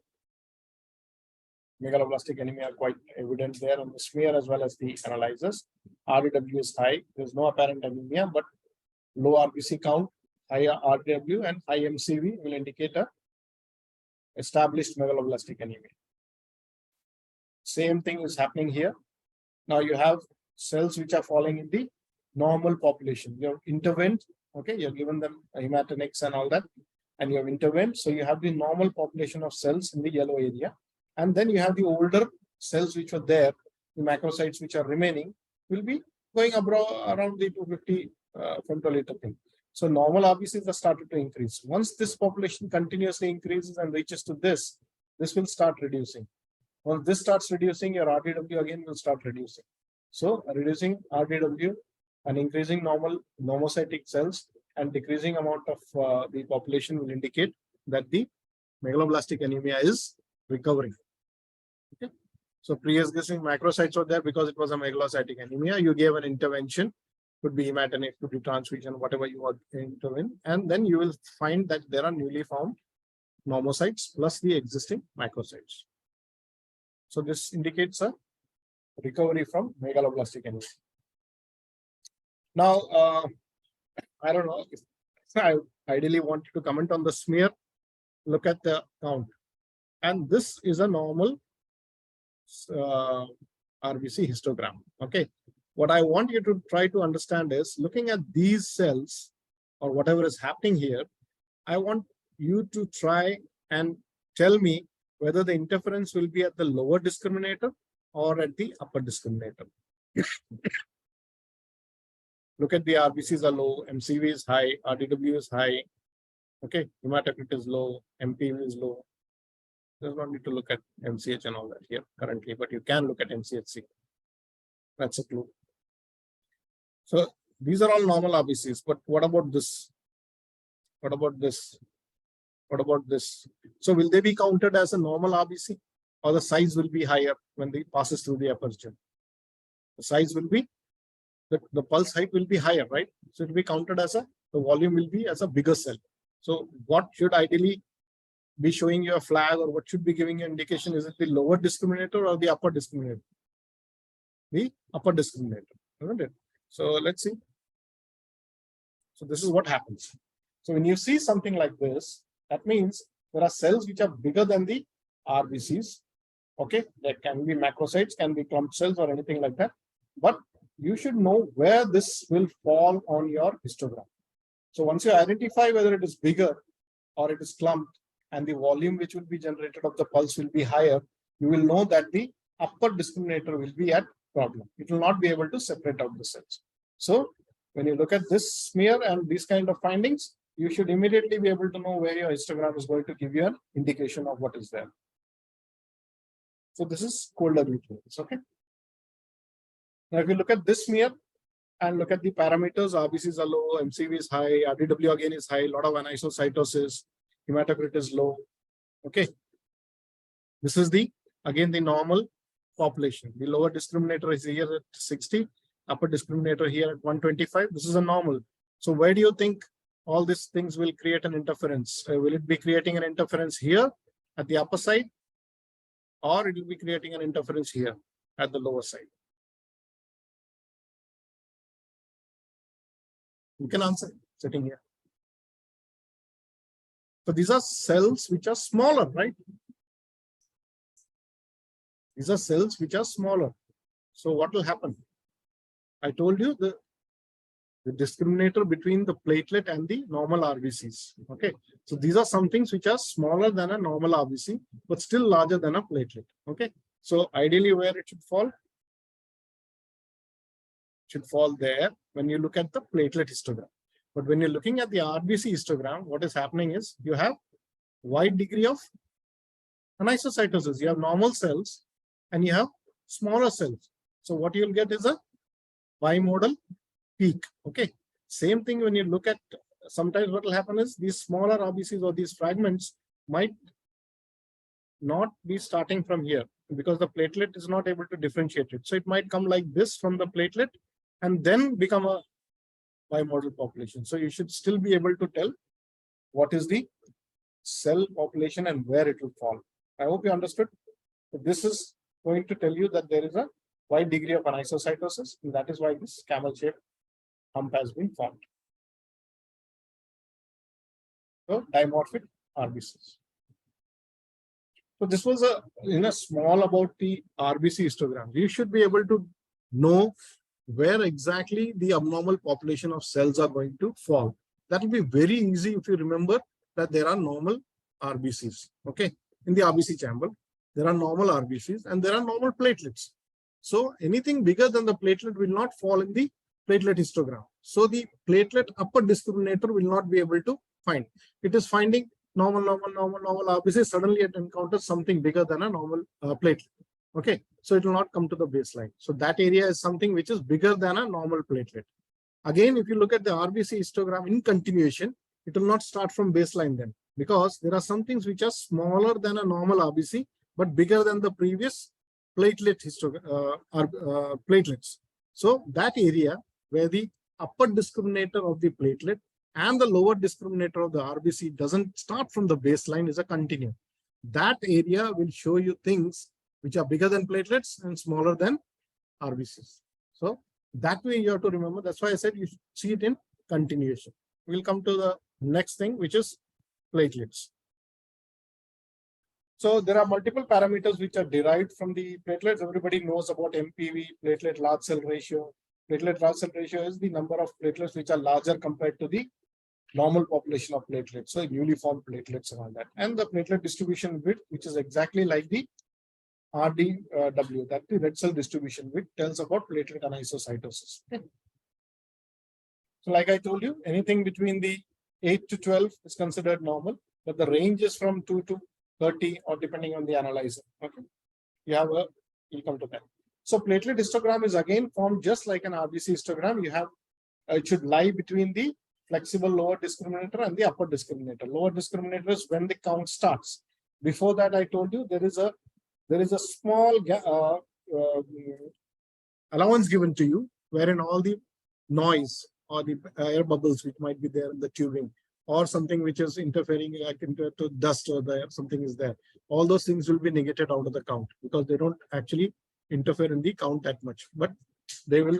Megaloblastic anemia are quite evident there on the smear as well as the analyzers. RDW is high. There's no apparent anemia, but low RBC count, higher RDW and high MCV will indicate a established megaloblastic anemia. Same thing is happening here. Now you have cells which are falling in the normal population. You have intervened, okay, you have given them hematinics and all that, and you have intervened. So you have the normal population of cells in the yellow area. And then you have the older cells which were there, the macrocytes which are remaining, will be going around the 250 femtoliter thing. So normal RBCs have started to increase. Once this population continuously increases and reaches to this will start reducing. Once this starts reducing, your RDW again will start reducing. So reducing RDW and increasing normal normocytic cells and decreasing amount of the population will indicate that the megaloblastic anemia is recovering. Okay. So pre-existing macrocytes were there because it was a megalocytic anemia. You gave an intervention, could be hematinic, could be transfusion, whatever you want to intervene, and then you will find that there are newly found normocytes plus the existing macrocytes. So this indicates a recovery from megaloblastic anemia. Now, I don't know if I ideally wanted to comment on the smear. Look at the count, and this is a normal RBC histogram. Okay, what I want you to try to understand is, looking at these cells or whatever is happening here, I want you to try and tell me whether the interference will be at the lower discriminator or at the upper discriminator. Look at the RBCs are low, MCV is high, RDW is high. Okay, hematocrit is low, MPV is low. There's no need to look at MCH and all that here currently, but you can look at MCHC. That's a clue. So these are all normal RBCs, but what about this? What about this? What about this? So will they be counted as a normal RBC, or the size will be higher when it passes through the aperture? The size will be, the pulse height will be higher, right? So it will be counted as the volume will be as a bigger cell. So what should ideally be showing you a flag, or what should be giving you an indication? Is it the lower discriminator or the upper discriminator? The upper discriminator, isn't it? So let's see. So this is what happens. So when you see something like this, that means there are cells which are bigger than the RBCs. Okay, there can be macrocytes, can be clump cells or anything like that. But you should know where this will fall on your histogram. So once you identify whether it is bigger or it is clumped, and the volume which will be generated of the pulse will be higher, you will know that the upper discriminator will be at problem. It will not be able to separate out the cells. So when you look at this smear and these kind of findings, you should immediately be able to know where your histogram is going to give you an indication of what is there. So this is colder nucleus. Okay. Now, if you look at this smear and look at the parameters, RBCs are low, MCV is high, RDW again is high, a lot of anisocytosis, hematocrit is low. Okay. This is again the normal population. The lower discriminator is here at 60, upper discriminator here at 125. This is a normal. So where do you think all these things will create an interference. Will it be creating an interference here at the upper side, or it will be creating an interference here at the lower side? You can answer sitting here. So these are cells which are smaller, right? These are cells which are smaller. So what will happen? I told you the discriminator between the platelet and the normal RBCs. Okay, so these are some things which are smaller than a normal RBC, but still larger than a platelet. Okay, so ideally where it should fall? It should fall there when you look at the platelet histogram. But when you're looking at the RBC histogram, what is happening is you have wide degree of anisocytosis. You have normal cells and you have smaller cells. So what you'll get is a bimodal peak. Okay, same thing when you look at, sometimes what will happen is these smaller RBCs or these fragments might not be starting from here because the platelet is not able to differentiate it. So it might come like this from the platelet and then become a bimodal population. So you should still be able to tell what is the cell population and where it will fall. I hope you understood. So this is going to tell you that there is a wide degree of anisocytosis, and that is why this camel-shaped hump has been formed. So dimorphic RBCs. So this was a small about the RBC histogram. You should be able to know where exactly the abnormal population of cells are going to fall. That will be very easy if you remember that there are normal RBCs. Okay, in the RBC chamber, there are normal RBCs and there are normal platelets. So anything bigger than the platelet will not fall in the platelet histogram. So the platelet upper discriminator will not be able to find. It is finding normal RBC. Suddenly it encounters something bigger than a normal platelet. Okay, so it will not come to the baseline. So that area is something which is bigger than a normal platelet. Again, if you look at the RBC histogram in continuation, it will not start from baseline then, because there are some things which are smaller than a normal RBC, but bigger than the previous platelet platelets. So that area where the upper discriminator of the platelet and the lower discriminator of the RBC doesn't start from the baseline is a continuum. That area will show you things which are bigger than platelets and smaller than RBCs. So that way you have to remember. That's why I said you should see it in continuation. We'll come to the next thing, which is platelets. So there are multiple parameters which are derived from the platelets. Everybody knows about MPV, platelet large cell ratio. Platelet large cell ratio is the number of platelets which are larger compared to the normal population of platelets. So newly formed platelets and all that. And the platelet distribution width, which is exactly like the RDW, that the red cell distribution width tells about platelet anisocytosis. Okay. So like I told you, anything between the 8 to 12 is considered normal, but the range is from 2 to 30 or depending on the analyzer. Okay, you'll come to that. So platelet histogram is again formed just like an RBC histogram. You have it should lie between the flexible lower discriminator and the upper discriminator. Lower discriminator is when the count starts. Before that, I told you there is a small allowance given to you, wherein all the noise or the air bubbles which might be there in the tubing, or something which is interfering like into dust or something is there. All those things will be negated out of the count because they don't actually interfere in the count that much. But they will,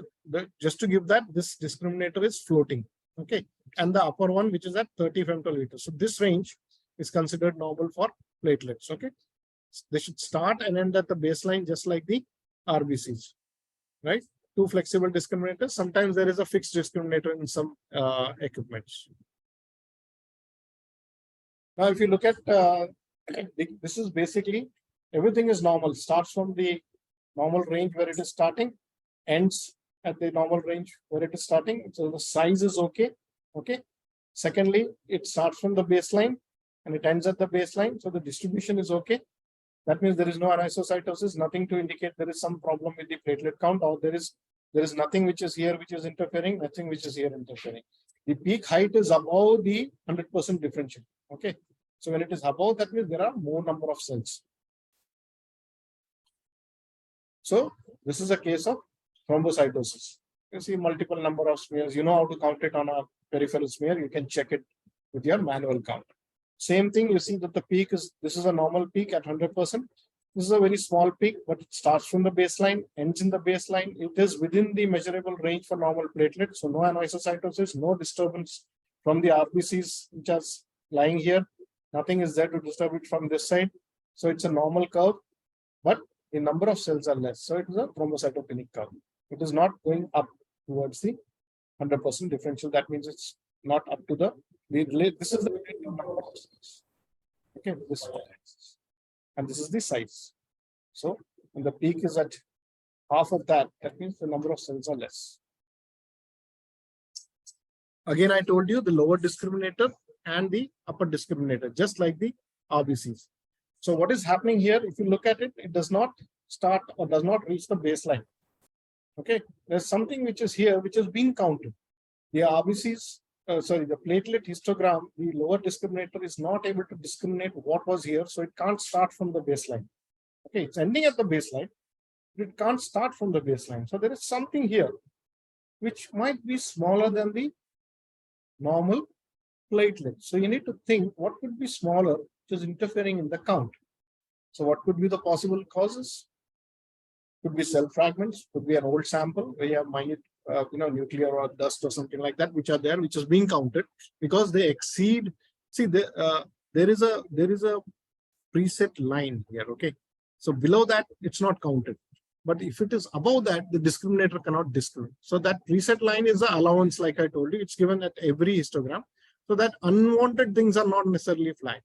just to give that, this discriminator is floating. Okay, and the upper one, which is at 30 femtoliters. So this range is considered normal for platelets. Okay, they should start and end at the baseline just like the RBCs, right? Two flexible discriminators. Sometimes there is a fixed discriminator in some equipments. Now, if you look at this is basically everything is normal. Starts from the normal range where it is starting, ends at the normal range where it is starting. So the size is okay. Okay. Secondly, it starts from the baseline and it ends at the baseline. So the distribution is okay. That means there is no anisocytosis, nothing to indicate there is some problem with the platelet count, or there is nothing which is here which is interfering, nothing which is here interfering. The peak height is above the 100% differential. Okay. So when it is above, that means there are more number of cells. So this is a case of thrombocytosis. You see multiple number of smears. You know how to count it on a peripheral smear. You can check it with your manual count. Same thing, you see that the peak is, this is a normal peak at 100%. This is a very small peak, but it starts from the baseline, ends in the baseline. It is within the measurable range for normal platelets. So no anisocytosis, no disturbance from the RBCs which are lying here. Nothing is there to disturb it from this side. So it's a normal curve, but the number of cells are less. So it is a thrombocytopenic curve. It is not going up towards the 100% differential. That means it's not up to the this is the number of cells. Okay, this is and this is the size. So when the peak is at half of that, that means the number of cells are less. Again, I told you the lower discriminator and the upper discriminator, just like the RBCs. So what is happening here, if you look at it, it does not start or does not reach the baseline. Okay, there's something which is here, which is being counted. The RBCs, the platelet histogram, the lower discriminator is not able to discriminate what was here, so it can't start from the baseline. Okay, it's ending at the baseline, but it can't start from the baseline. So there is something here which might be smaller than the normal platelet. So you need to think what could be smaller, which is interfering in the count. So what could be the possible causes? Could be cell fragments, could be an old sample where you have minute, nuclear or dust or something like that, which are there, which is being counted because they exceed. See, there is a preset line here. Okay, so below that it's not counted, but if it is above that, the discriminator cannot discriminate. So that preset line is the allowance, like I told you, it's given at every histogram, so that unwanted things are not necessarily flagged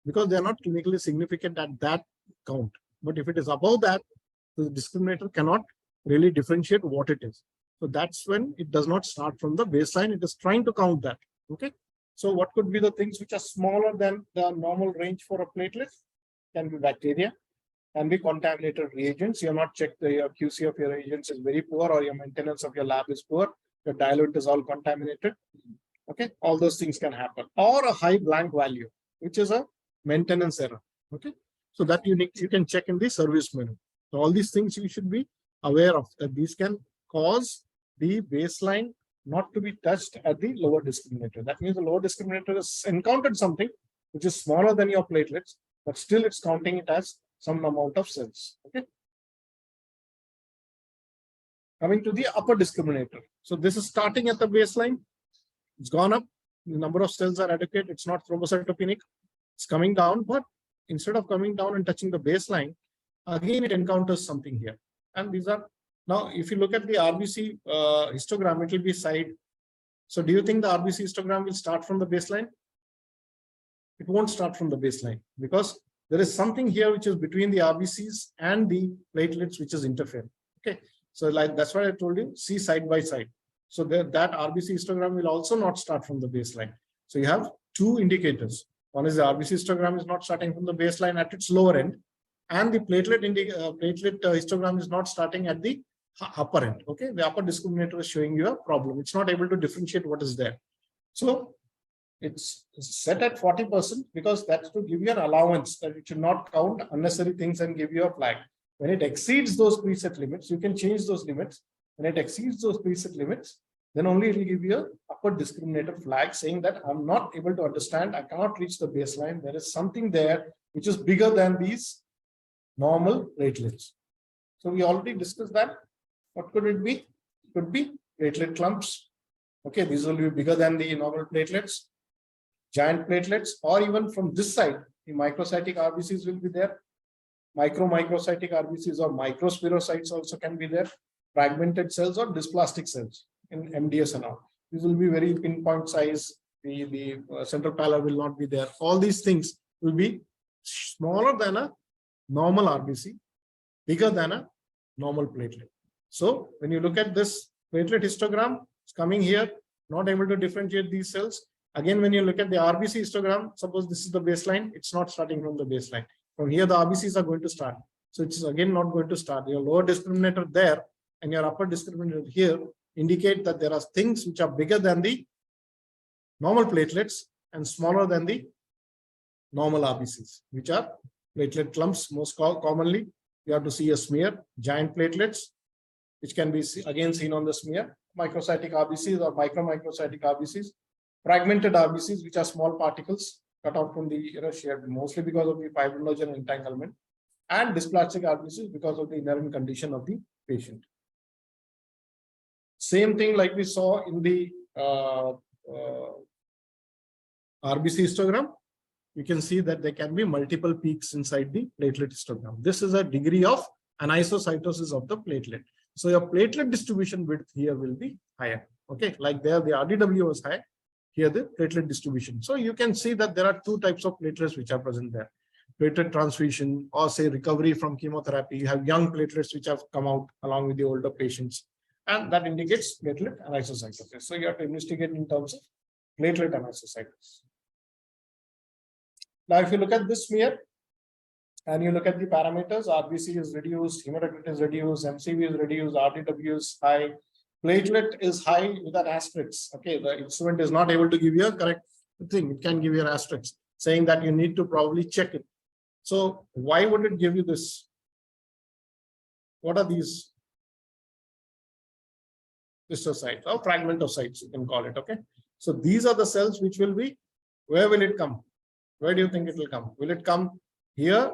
because they are not clinically significant at that count. But if it is above that, the discriminator cannot really differentiate what it is. So that's when it does not start from the baseline. It is trying to count that. Okay. So what could be the things which are smaller than the normal range for a platelet? Can be bacteria, can be contaminated reagents. You have not checked your QC of your reagents is very poor, or your maintenance of your lab is poor. Your dilute is all contaminated. Okay. All those things can happen. Or a high blank value, which is a maintenance error. Okay. So that you can check in the service menu. So all these things you should be aware of, that these can cause the baseline not to be touched at the lower discriminator. That means the lower discriminator has encountered something which is smaller than your platelets, but still it's counting it as some amount of cells. Okay. Coming to the upper discriminator. So this is starting at the baseline. It's gone up. The number of cells are adequate. It's not thrombocytopenic. It's coming down, but instead of coming down and touching the baseline, again it encounters something here. And these are, now if you look at the RBC histogram, it will be side. So do you think the RBC histogram will start from the baseline? It won't start from the baseline because there is something here which is between the RBCs and the platelets which is interfering. Okay, so like that's why I told you, see side by side. So that RBC histogram will also not start from the baseline. So you have two indicators. One is the RBC histogram is not starting from the baseline at its lower end, and the platelet histogram is not starting at the upper end. Okay, the upper discriminator is showing you a problem. It's not able to differentiate what is there. So it's set at 40% because that's to give you an allowance that it should not count unnecessary things and give you a flag. When it exceeds those preset limits, you can change those limits. When it exceeds those preset limits, then only it will give you an upper discriminator flag saying that I'm not able to understand, I cannot reach the baseline. There is something there which is bigger than these normal platelets. So we already discussed that. What could it be? It could be platelet clumps. Okay, these will be bigger than the normal platelets, giant platelets, or even from this side, the microcytic RBCs will be there. Microcytic RBCs or microspherocytes also can be there. Fragmented cells or dysplastic cells in MDS and all. These will be very pinpoint size. The central pallor will not be there. All these things will be smaller than a normal RBC, bigger than a normal platelet. So when you look at this platelet histogram, it's coming here, not able to differentiate these cells. Again, when you look at the RBC histogram, suppose this is the baseline, it's not starting from the baseline. From here, the RBCs are going to start. So it's again not going to start. Your lower discriminator there and your upper discriminator here indicate that there are things which are bigger than the normal platelets and smaller than the normal RBCs, which are platelet clumps. Most commonly, you have to see a smear, giant platelets, which can be again seen on the smear, microcytic RBCs or microcytic RBCs, fragmented RBCs, which are small particles cut out from the shared mostly because of the fibrinogen entanglement, and dysplastic RBCs because of the inherent condition of the patient. Same thing like we saw in the RBC histogram. You can see that there can be multiple peaks inside the platelet histogram. This is a degree of anisocytosis of the platelet. So your platelet distribution width here will be higher. Okay, like there the RDW was high, here the platelet distribution. So you can see that there are two types of platelets which are present there. Platelet transfusion or say recovery from chemotherapy. You have young platelets which have come out along with the older patients, and that indicates platelet anisocytosis. So you have to investigate in terms of platelet anisocytosis. Now, if you look at this smear and you look at the parameters, RBC is reduced, hematocrit is reduced, MCV is reduced, RDW is high, platelet is high with an asterisk. Okay, the instrument is not able to give you a correct thing. It can give you an asterisk saying that you need to probably check it. So why would it give you this? What are these? Histocytes or fragmentocytes, you can call it. Okay, so these are the cells which will be, where will it come? Where do you think it will come? Will it come here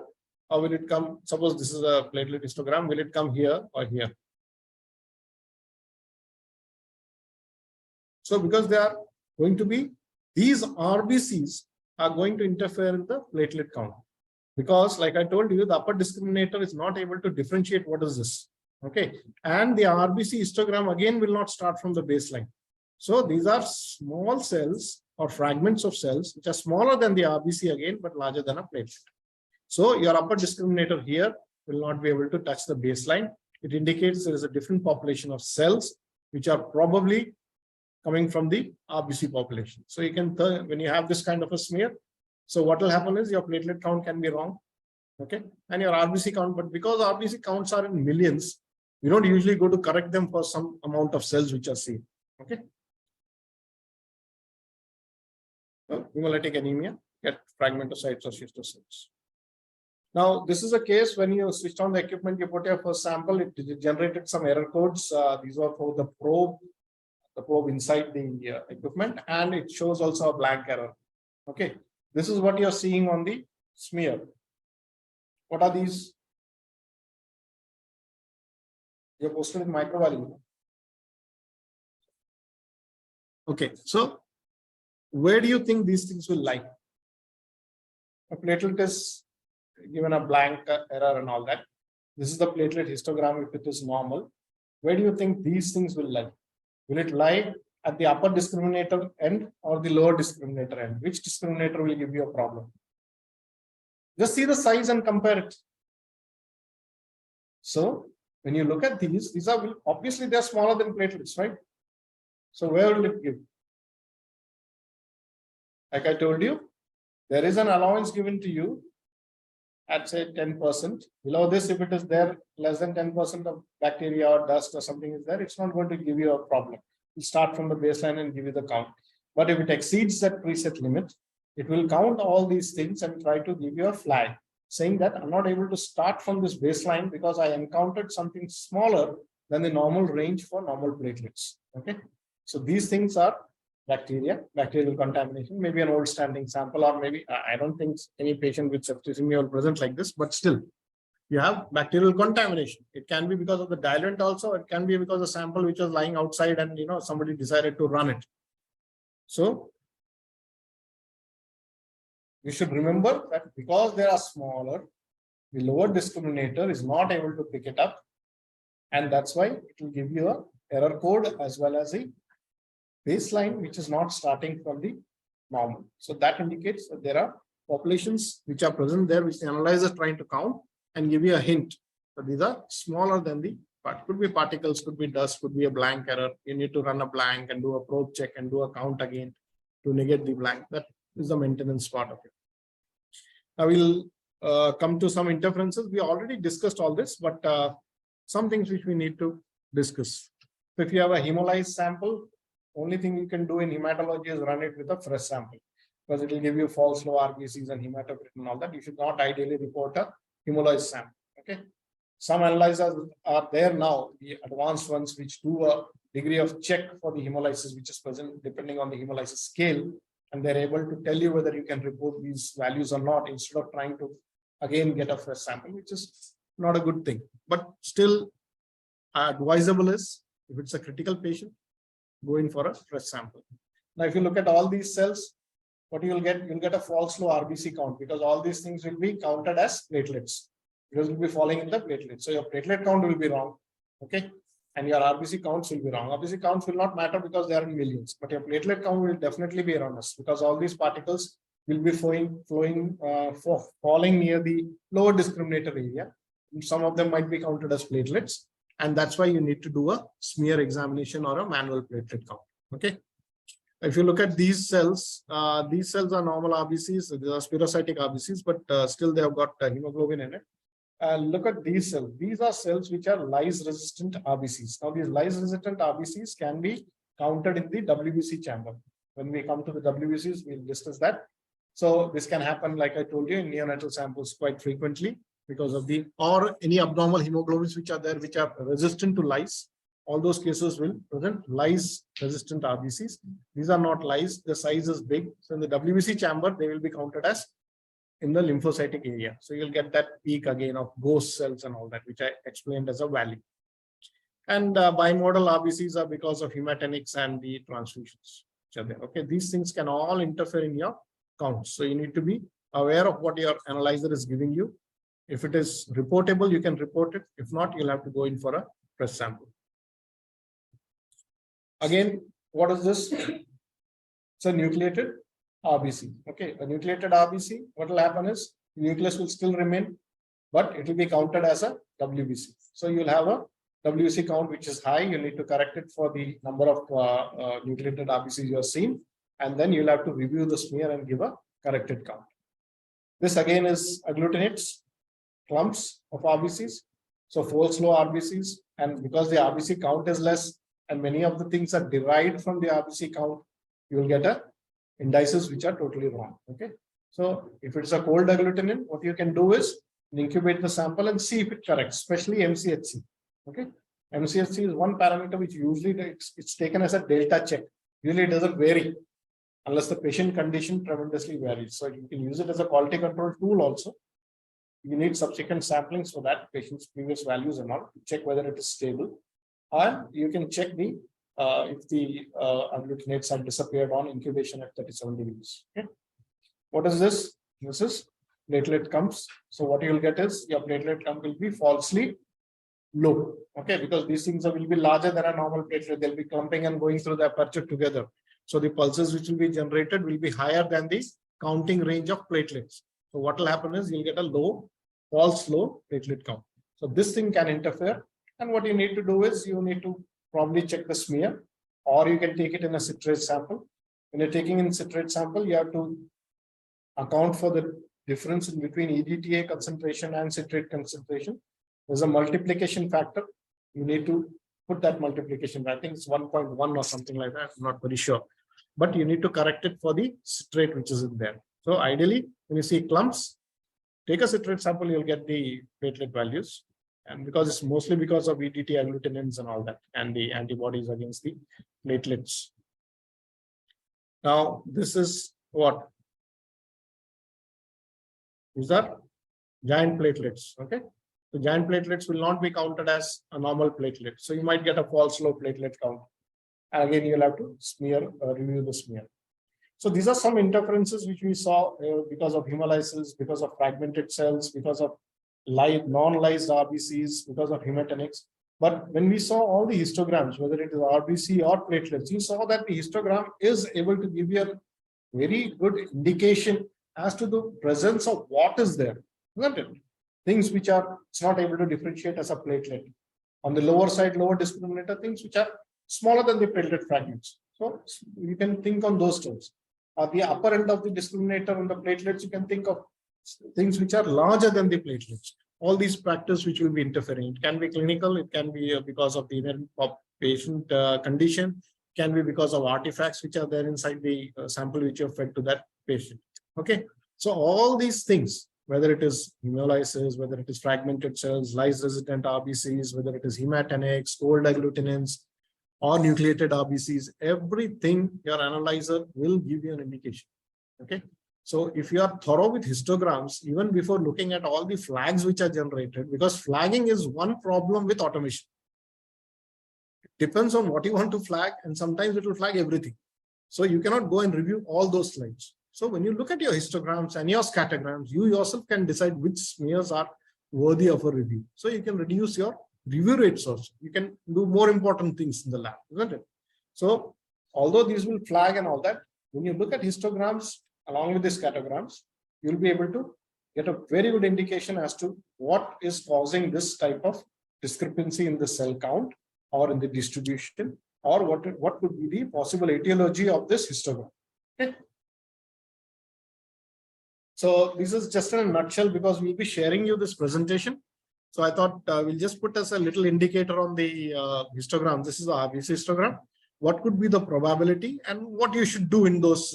or will it come, suppose this is a platelet histogram, will it come here or here? So because they are going to be, these RBCs are going to interfere in the platelet count. Because like I told you, the upper discriminator is not able to differentiate what is this. Okay, and the RBC histogram again will not start from the baseline. So these are small cells or fragments of cells which are smaller than the RBC again, but larger than a platelet. So your upper discriminator here will not be able to touch the baseline. It indicates there is a different population of cells which are probably coming from the RBC population. So you can, when you have this kind of a smear, so what will happen is your platelet count can be wrong. Okay, and your RBC count, but because RBC counts are in millions, we don't usually go to correct them for some amount of cells which are seen. Okay. Well, hemolytic anemia, get fragmentocytes or schistocytes. Now, this is a case when you switched on the equipment, you put your first sample, it generated some error codes. These are for the probe inside the equipment, and it shows also a blank error. Okay, this is what you're seeing on the smear. What are these? You're posted in microvalue. Okay, so where do you think these things will lie? A platelet is given a blank error and all that. This is the platelet histogram if it is normal. Where do you think these things will lie? Will it lie at the upper discriminator end or the lower discriminator end? Which discriminator will give you a problem? Just see the size and compare it. So when you look at these are obviously they're smaller than platelets, right? So where will it give? Like I told you, there is an allowance given to you at say 10%. Below this, if it is there less than 10% of bacteria or dust or something is there, it's not going to give you a problem. It'll start from the baseline and give you the count. But if it exceeds that preset limit, it will count all these things and try to give you a flag saying that I'm not able to start from this baseline because I encountered something smaller than the normal range for normal platelets. Okay, so these things are bacterial contamination, maybe an old standing sample, or maybe I don't think any patient with septicemia will present like this, but still you have bacterial contamination. It can be because of the diluent also, it can be because the sample which was lying outside and somebody decided to run it. So you should remember that because they are smaller, the lower discriminator is not able to pick it up, and that's why it will give you an error code as well as a baseline which is not starting from the normal. So that indicates that there are populations which are present there which the analyzer is trying to count and give you a hint that these are smaller than the part. Could be particles, could be dust, could be a blank error. You need to run a blank and do a probe check and do a count again to negate the blank. That is the maintenance part of it. Now we'll come to some interferences. We already discussed all this, but some things which we need to discuss. So if you have a hemolyzed sample, only thing you can do in hematology is run it with a fresh sample because it will give you false low RBCs and hematocrit and all that. You should not ideally report a hemolyzed sample. Okay. some analyzers are there now, the advanced ones, which do a degree of check for the hemolysis, which is present depending on the hemolysis scale. And they're able to tell you whether you can report these values or not, instead of trying to again get a fresh sample, which is not a good thing. But still advisable is, if it's a critical patient, go in for a fresh sample. Now, if you look at all these cells, what you'll get a false low RBC count, because all these things will be counted as platelets. Because will be falling in the platelet. So your platelet count will be wrong. Okay. And your RBC counts will be wrong. RBC counts will not matter because they are in millions, but your platelet count will definitely be erroneous, because all these particles will be falling near the lower discriminator area. Some of them might be counted as platelets. And that's why you need to do a smear examination or a manual platelet count. Okay. If you look at these cells are normal RBCs. These are spirocytic RBCs, but still they have got hemoglobin in it. Look at these cells. These are cells which are lyse-resistant RBCs. Now, these lyse-resistant RBCs can be counted in the WBC chamber. When we come to the WBCs, we'll discuss that. So this can happen, like I told you, in neonatal samples quite frequently because of or any abnormal hemoglobins which are there, which are resistant to lyse. All those cases will present lyse-resistant RBCs. These are not lyse. The size is big. So in the WBC chamber, they will be counted as in the lymphocytic area. So you'll get that peak again of ghost cells and all that, which I explained as a value. And bimodal RBCs are because of hematinics and the transfusions which are there. Okay, these things can all interfere in your counts. So you need to be aware of what your analyzer is giving you. If it is reportable, you can report it. If not, you'll have to go in for a fresh sample. Again, what is this? It's a nucleated RBC. Okay, a nucleated RBC, what will happen is nucleus will still remain, but it will be counted as a WBC. So you'll have a WBC count which is high. You need to correct it for the number of nucleated RBCs you have seen, and then you'll have to review the smear and give a corrected count. This again is agglutinates, clumps of RBCs. So false low RBCs, and because the RBC count is less and many of the things are derived from the RBC count, you will get a indices which are totally wrong. Okay. So if it's a cold agglutinin, what you can do is incubate the sample and see if it corrects, especially MCHC. Okay. MCHC is one parameter which usually it's taken as a delta check. Usually it doesn't vary unless the patient condition tremendously varies. So you can use it as a quality control tool also. You need subsequent samplings for that patient's previous values and all to check whether it is stable. And you can check the if the agglutinates have disappeared on incubation at 37 degrees. Okay. What is this? This is platelet counts. So what you will get is your platelet count will be falsely low. Okay, because these things will be larger than a normal platelet. They'll be clumping and going through the aperture together. So the pulses which will be generated will be higher than the counting range of platelets. So what will happen is you'll get a false low platelet count. So this thing can interfere. And what you need to do is you need to probably check the smear, or you can take it in a citrate sample. When you're taking in citrate sample, you have to account for the difference in between EDTA concentration and citrate concentration. There's a multiplication factor. You need to put that multiplication. I think it's 1.1 or something like that. I'm not very sure. But you need to correct it for the citrate which is in there. So ideally, when you see clumps, take a citrate sample, you'll get the platelet values. And because it's mostly because of EDT agglutinins and all that, and the antibodies against the platelets. Now, this is what? These are giant platelets. Okay. The giant platelets will not be counted as a normal platelet. So you might get a false low platelet count. And again, you'll have to review the smear. So these are some interferences which we saw because of hemolysis, because of fragmented cells, because of non-lysed RBCs, because of hematinics. But when we saw all the histograms, whether it is RBC or platelets, you saw that the histogram is able to give you a very good indication as to the presence of what is there, isn't it? Things which are it's not able to differentiate as a platelet. On the lower side, lower discriminator, things which are smaller than the platelet fragments. So you can think on those terms. At the upper end of the discriminator on the platelets, you can think of things which are larger than the platelets. All these factors which will be interfering. It can be clinical, it can be because of the inherent patient condition, it can be because of artifacts which are there inside the sample which you have fed to that patient. Okay, so all these things whether it is hemolysis, whether it is fragmented cells, lyse-resistant RBCs, whether it is hematinics, cold agglutinins, or nucleated RBCs, everything your analyzer will give you an indication. Okay. So if you are thorough with histograms, even before looking at all the flags which are generated, because flagging is one problem with automation. It depends on what you want to flag, and sometimes it will flag everything. So you cannot go and review all those slides. So when you look at your histograms and your scattergrams, you yourself can decide which smears are worthy of a review. So you can reduce your review rates also. You can do more important things in the lab, isn't it? So although these will flag and all that, when you look at histograms along with the scattergrams, you'll be able to get a very good indication as to what is causing this type of discrepancy in the cell count or in the distribution, or what could be the possible etiology of this histogram. Okay. So this is just in a nutshell, because we'll be sharing you this presentation. So I thought we'll just put as a little indicator on the histogram. This is the RBC histogram. What could be the probability and what you should do in those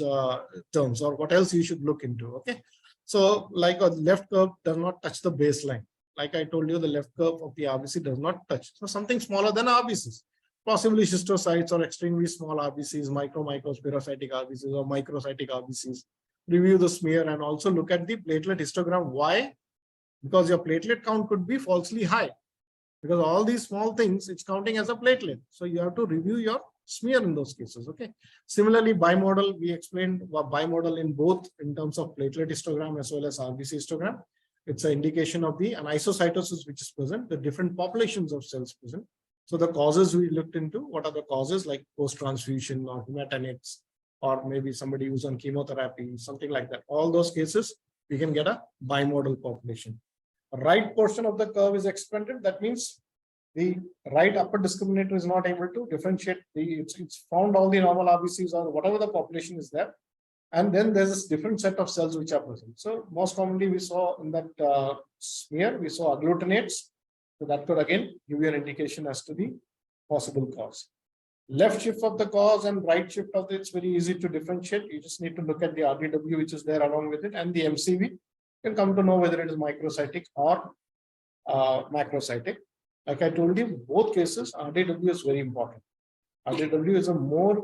terms, or what else you should look into. Okay. So like a left curve does not touch the baseline. Like I told you, the left curve of the RBC does not touch. So something smaller than RBCs, possibly schistocytes or extremely small RBCs, microspherocytic RBCs or microcytic RBCs. Review the smear and also look at the platelet histogram. Why? Because your platelet count could be falsely high, because all these small things, it's counting as a platelet. So you have to review your smear in those cases. Okay. Similarly, bimodal, we explained bimodal in both in terms of platelet histogram as well as RBC histogram. It's an indication of the isocytosis which is present, the different populations of cells present. So the causes we looked into, what are the causes like post-transfusion or hematinics, or maybe somebody who's on chemotherapy, something like that. All those cases, we can get a bimodal population. Right portion of the curve is expanded. That means the right upper discriminator is not able to differentiate it's found all the normal RBCs or whatever the population is there. And then there's this different set of cells which are present. So most commonly we saw in that smear, we saw agglutinates. So that could again give you an indication as to the possible cause. Left shift of the cause and right shift of it's very easy to differentiate. You just need to look at the RDW which is there along with it, and the MCV. You can come to know whether it is microcytic or macrocytic. Like I told you, both cases, RDW is very important. RDW is a more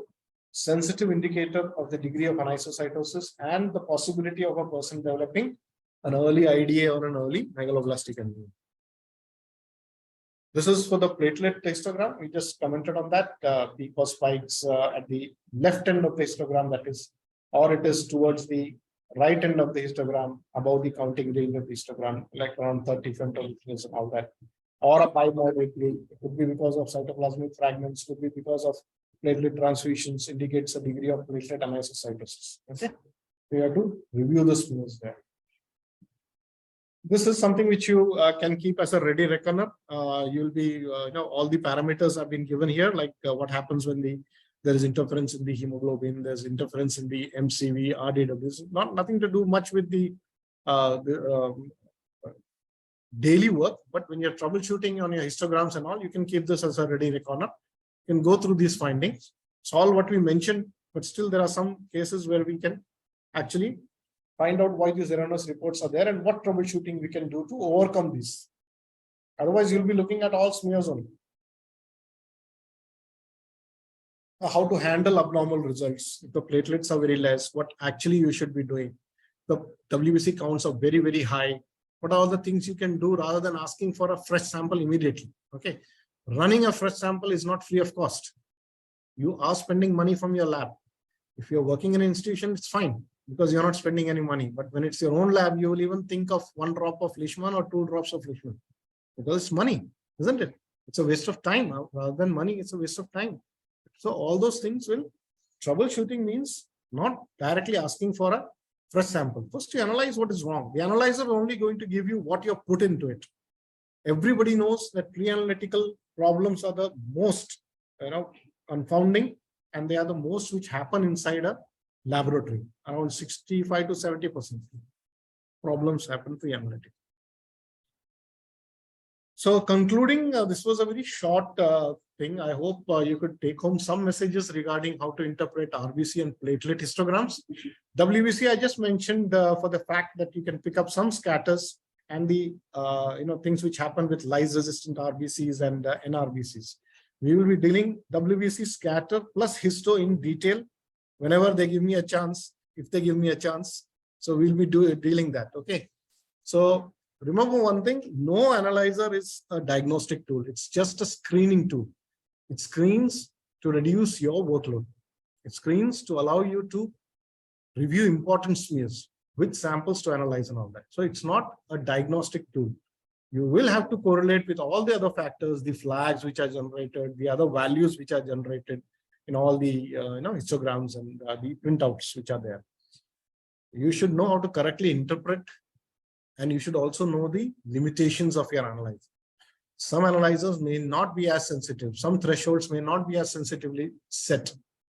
sensitive indicator of the degree of anisocytosis and the possibility of a person developing an early IDA or an early megaloblastic anemia. This is for the platelet histogram. We just commented on that. Peak or spikes at the left end of the histogram, that is, or it is towards the right end of the histogram, above the counting range of the histogram, like around 30 femtometers and all that. Or a bimodal, it could be because of cytoplasmic fragments, could be because of platelet transfusions, indicates a degree of platelet anisocytosis. Okay, we have to review the smears there. This is something which you can keep as a ready reckoner. You'll be, all the parameters have been given here, like what happens when there is interference in the hemoglobin, there's interference in the MCV, RDW. Nothing to do much with the daily work, but when you're troubleshooting on your histograms and all, you can keep this as a ready reckoner. You can go through these findings, solve what we mentioned, but still there are some cases where we can actually find out why these erroneous reports are there and what troubleshooting we can do to overcome this. Otherwise, you'll be looking at all smears only. How to handle abnormal results. If the platelets are very less, what actually you should be doing. The WBC counts are very, very high. What are all the things you can do rather than asking for a fresh sample immediately? Okay. Running a fresh sample is not free of cost. You are spending money from your lab. If you're working in an institution, it's fine because you're not spending any money. But when it's your own lab, you will even think of 1 drop of Leishman or 2 drops of Leishman because it's money, isn't it? It's a waste of time. Rather than money, it's a waste of time. So all those things will, troubleshooting means not directly asking for a fresh sample. First, you analyze what is wrong. The analyzer is only going to give you what you have put into it. Everybody knows that pre-analytical problems are the most, confounding, and they are the most which happen inside a laboratory. Around 65 to 70% problems happen pre-analytic. So concluding, this was a very short thing. I hope you could take home some messages regarding how to interpret RBC and platelet histograms. WBC, I just mentioned for the fact that you can pick up some scatters and the things which happen with lyse-resistant RBCs and NRBCs. We will be dealing WBC scatter plus histo in detail whenever they give me a chance, if they give me a chance. So we'll be dealing that. Okay. So remember one thing, no analyzer is a diagnostic tool. It's just a screening tool. It screens to reduce your workload. It screens to allow you to review important smears with samples to analyze and all that. So it's not a diagnostic tool. You will have to correlate with all the other factors, the flags which are generated, the other values which are generated in all the histograms and the printouts which are there. You should know how to correctly interpret, and you should also know the limitations of your analyzer. Some analyzers may not be as sensitive. Some thresholds may not be as sensitively set.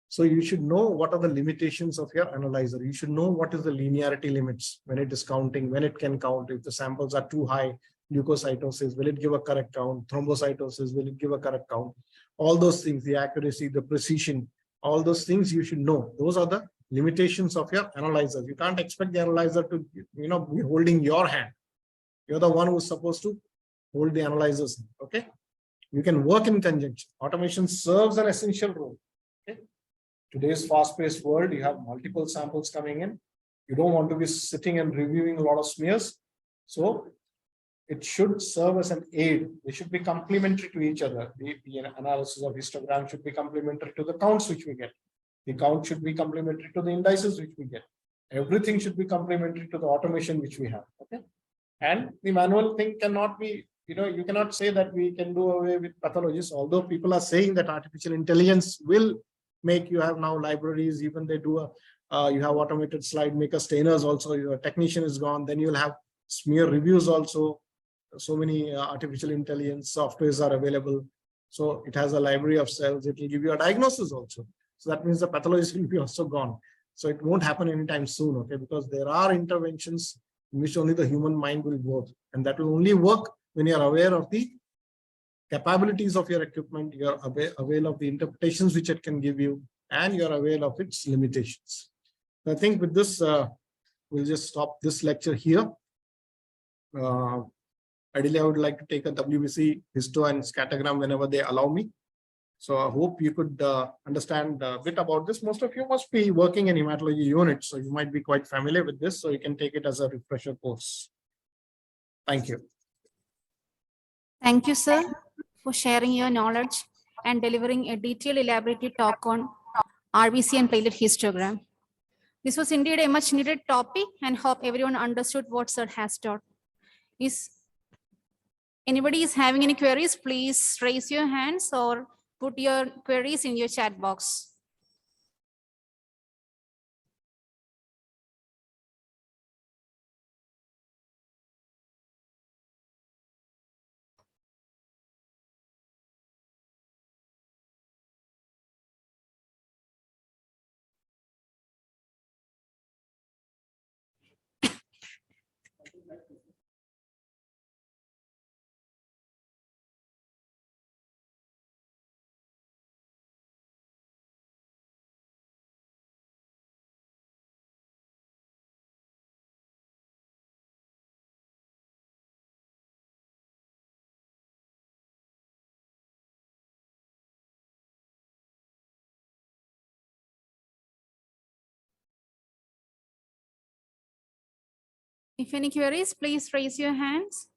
So you should know what are the limitations of your analyzer. You should know what is the linearity limits when it is counting, when it can count. If the samples are too high, leukocytosis, will it give a correct count? Thrombocytosis, will it give a correct count? All those things, the accuracy, the precision, all those things you should know. Those are the limitations of your analyzer. You can't expect the analyzer to be holding your hand. You're the one who's supposed to hold the analyzers. Okay. You can work in conjunction. Automation serves an essential role. Okay. Today's fast-paced world, you have multiple samples coming in. You don't want to be sitting and reviewing a lot of smears. So it should serve as an aid. They should be complementary to each other. The analysis of histogram should be complementary to the counts which we get. The count should be complementary to the indices which we get. Everything should be complementary to the automation which we have. Okay. And the manual thing cannot be, you cannot say that we can do away with pathologists, although people are saying that artificial intelligence will make you have now libraries, even they do you have automated slide maker stainers also, your technician is gone, then you'll have smear reviews also. So many artificial intelligence softwares are available. So it has a library of cells, it will give you a diagnosis also. So that means the pathologist will be also gone. So it won't happen anytime soon, okay? Because there are interventions in which only the human mind will work. And that will only work when you're aware of the capabilities of your equipment, you're aware of the interpretations which it can give you, and you're aware of its limitations. So I think with this, we'll just stop this lecture here. Ideally, I would like to take a WBC, histo, and scattergram whenever they allow me. So I hope you could understand a bit about this. Most of you must be working in hematology units, so you might be quite familiar with this, so you can take it as a refresher course. Thank you. Thank you, sir, for sharing your knowledge and delivering a detailed, elaborated talk on RBC and platelet histogram. This was indeed a much needed topic, and hope everyone understood what sir has taught. Is anybody is having any queries, please raise your hands or put your queries in your chat box. If any queries, please raise your hands.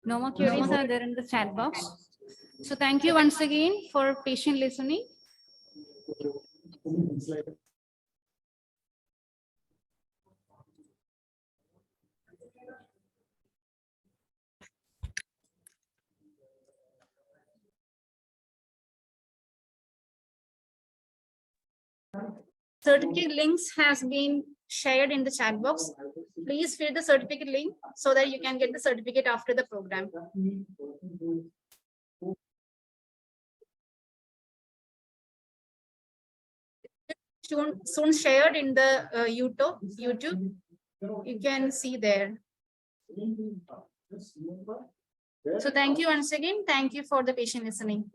No more queries are there in the chat box. So thank you once again for patient listening. Certificate links has been shared in the chat box. Please fill the certificate link so that you can get the certificate after the program. Soon shared in the YouTube. You can see there. So thank you once again. Thank you for the patient listening.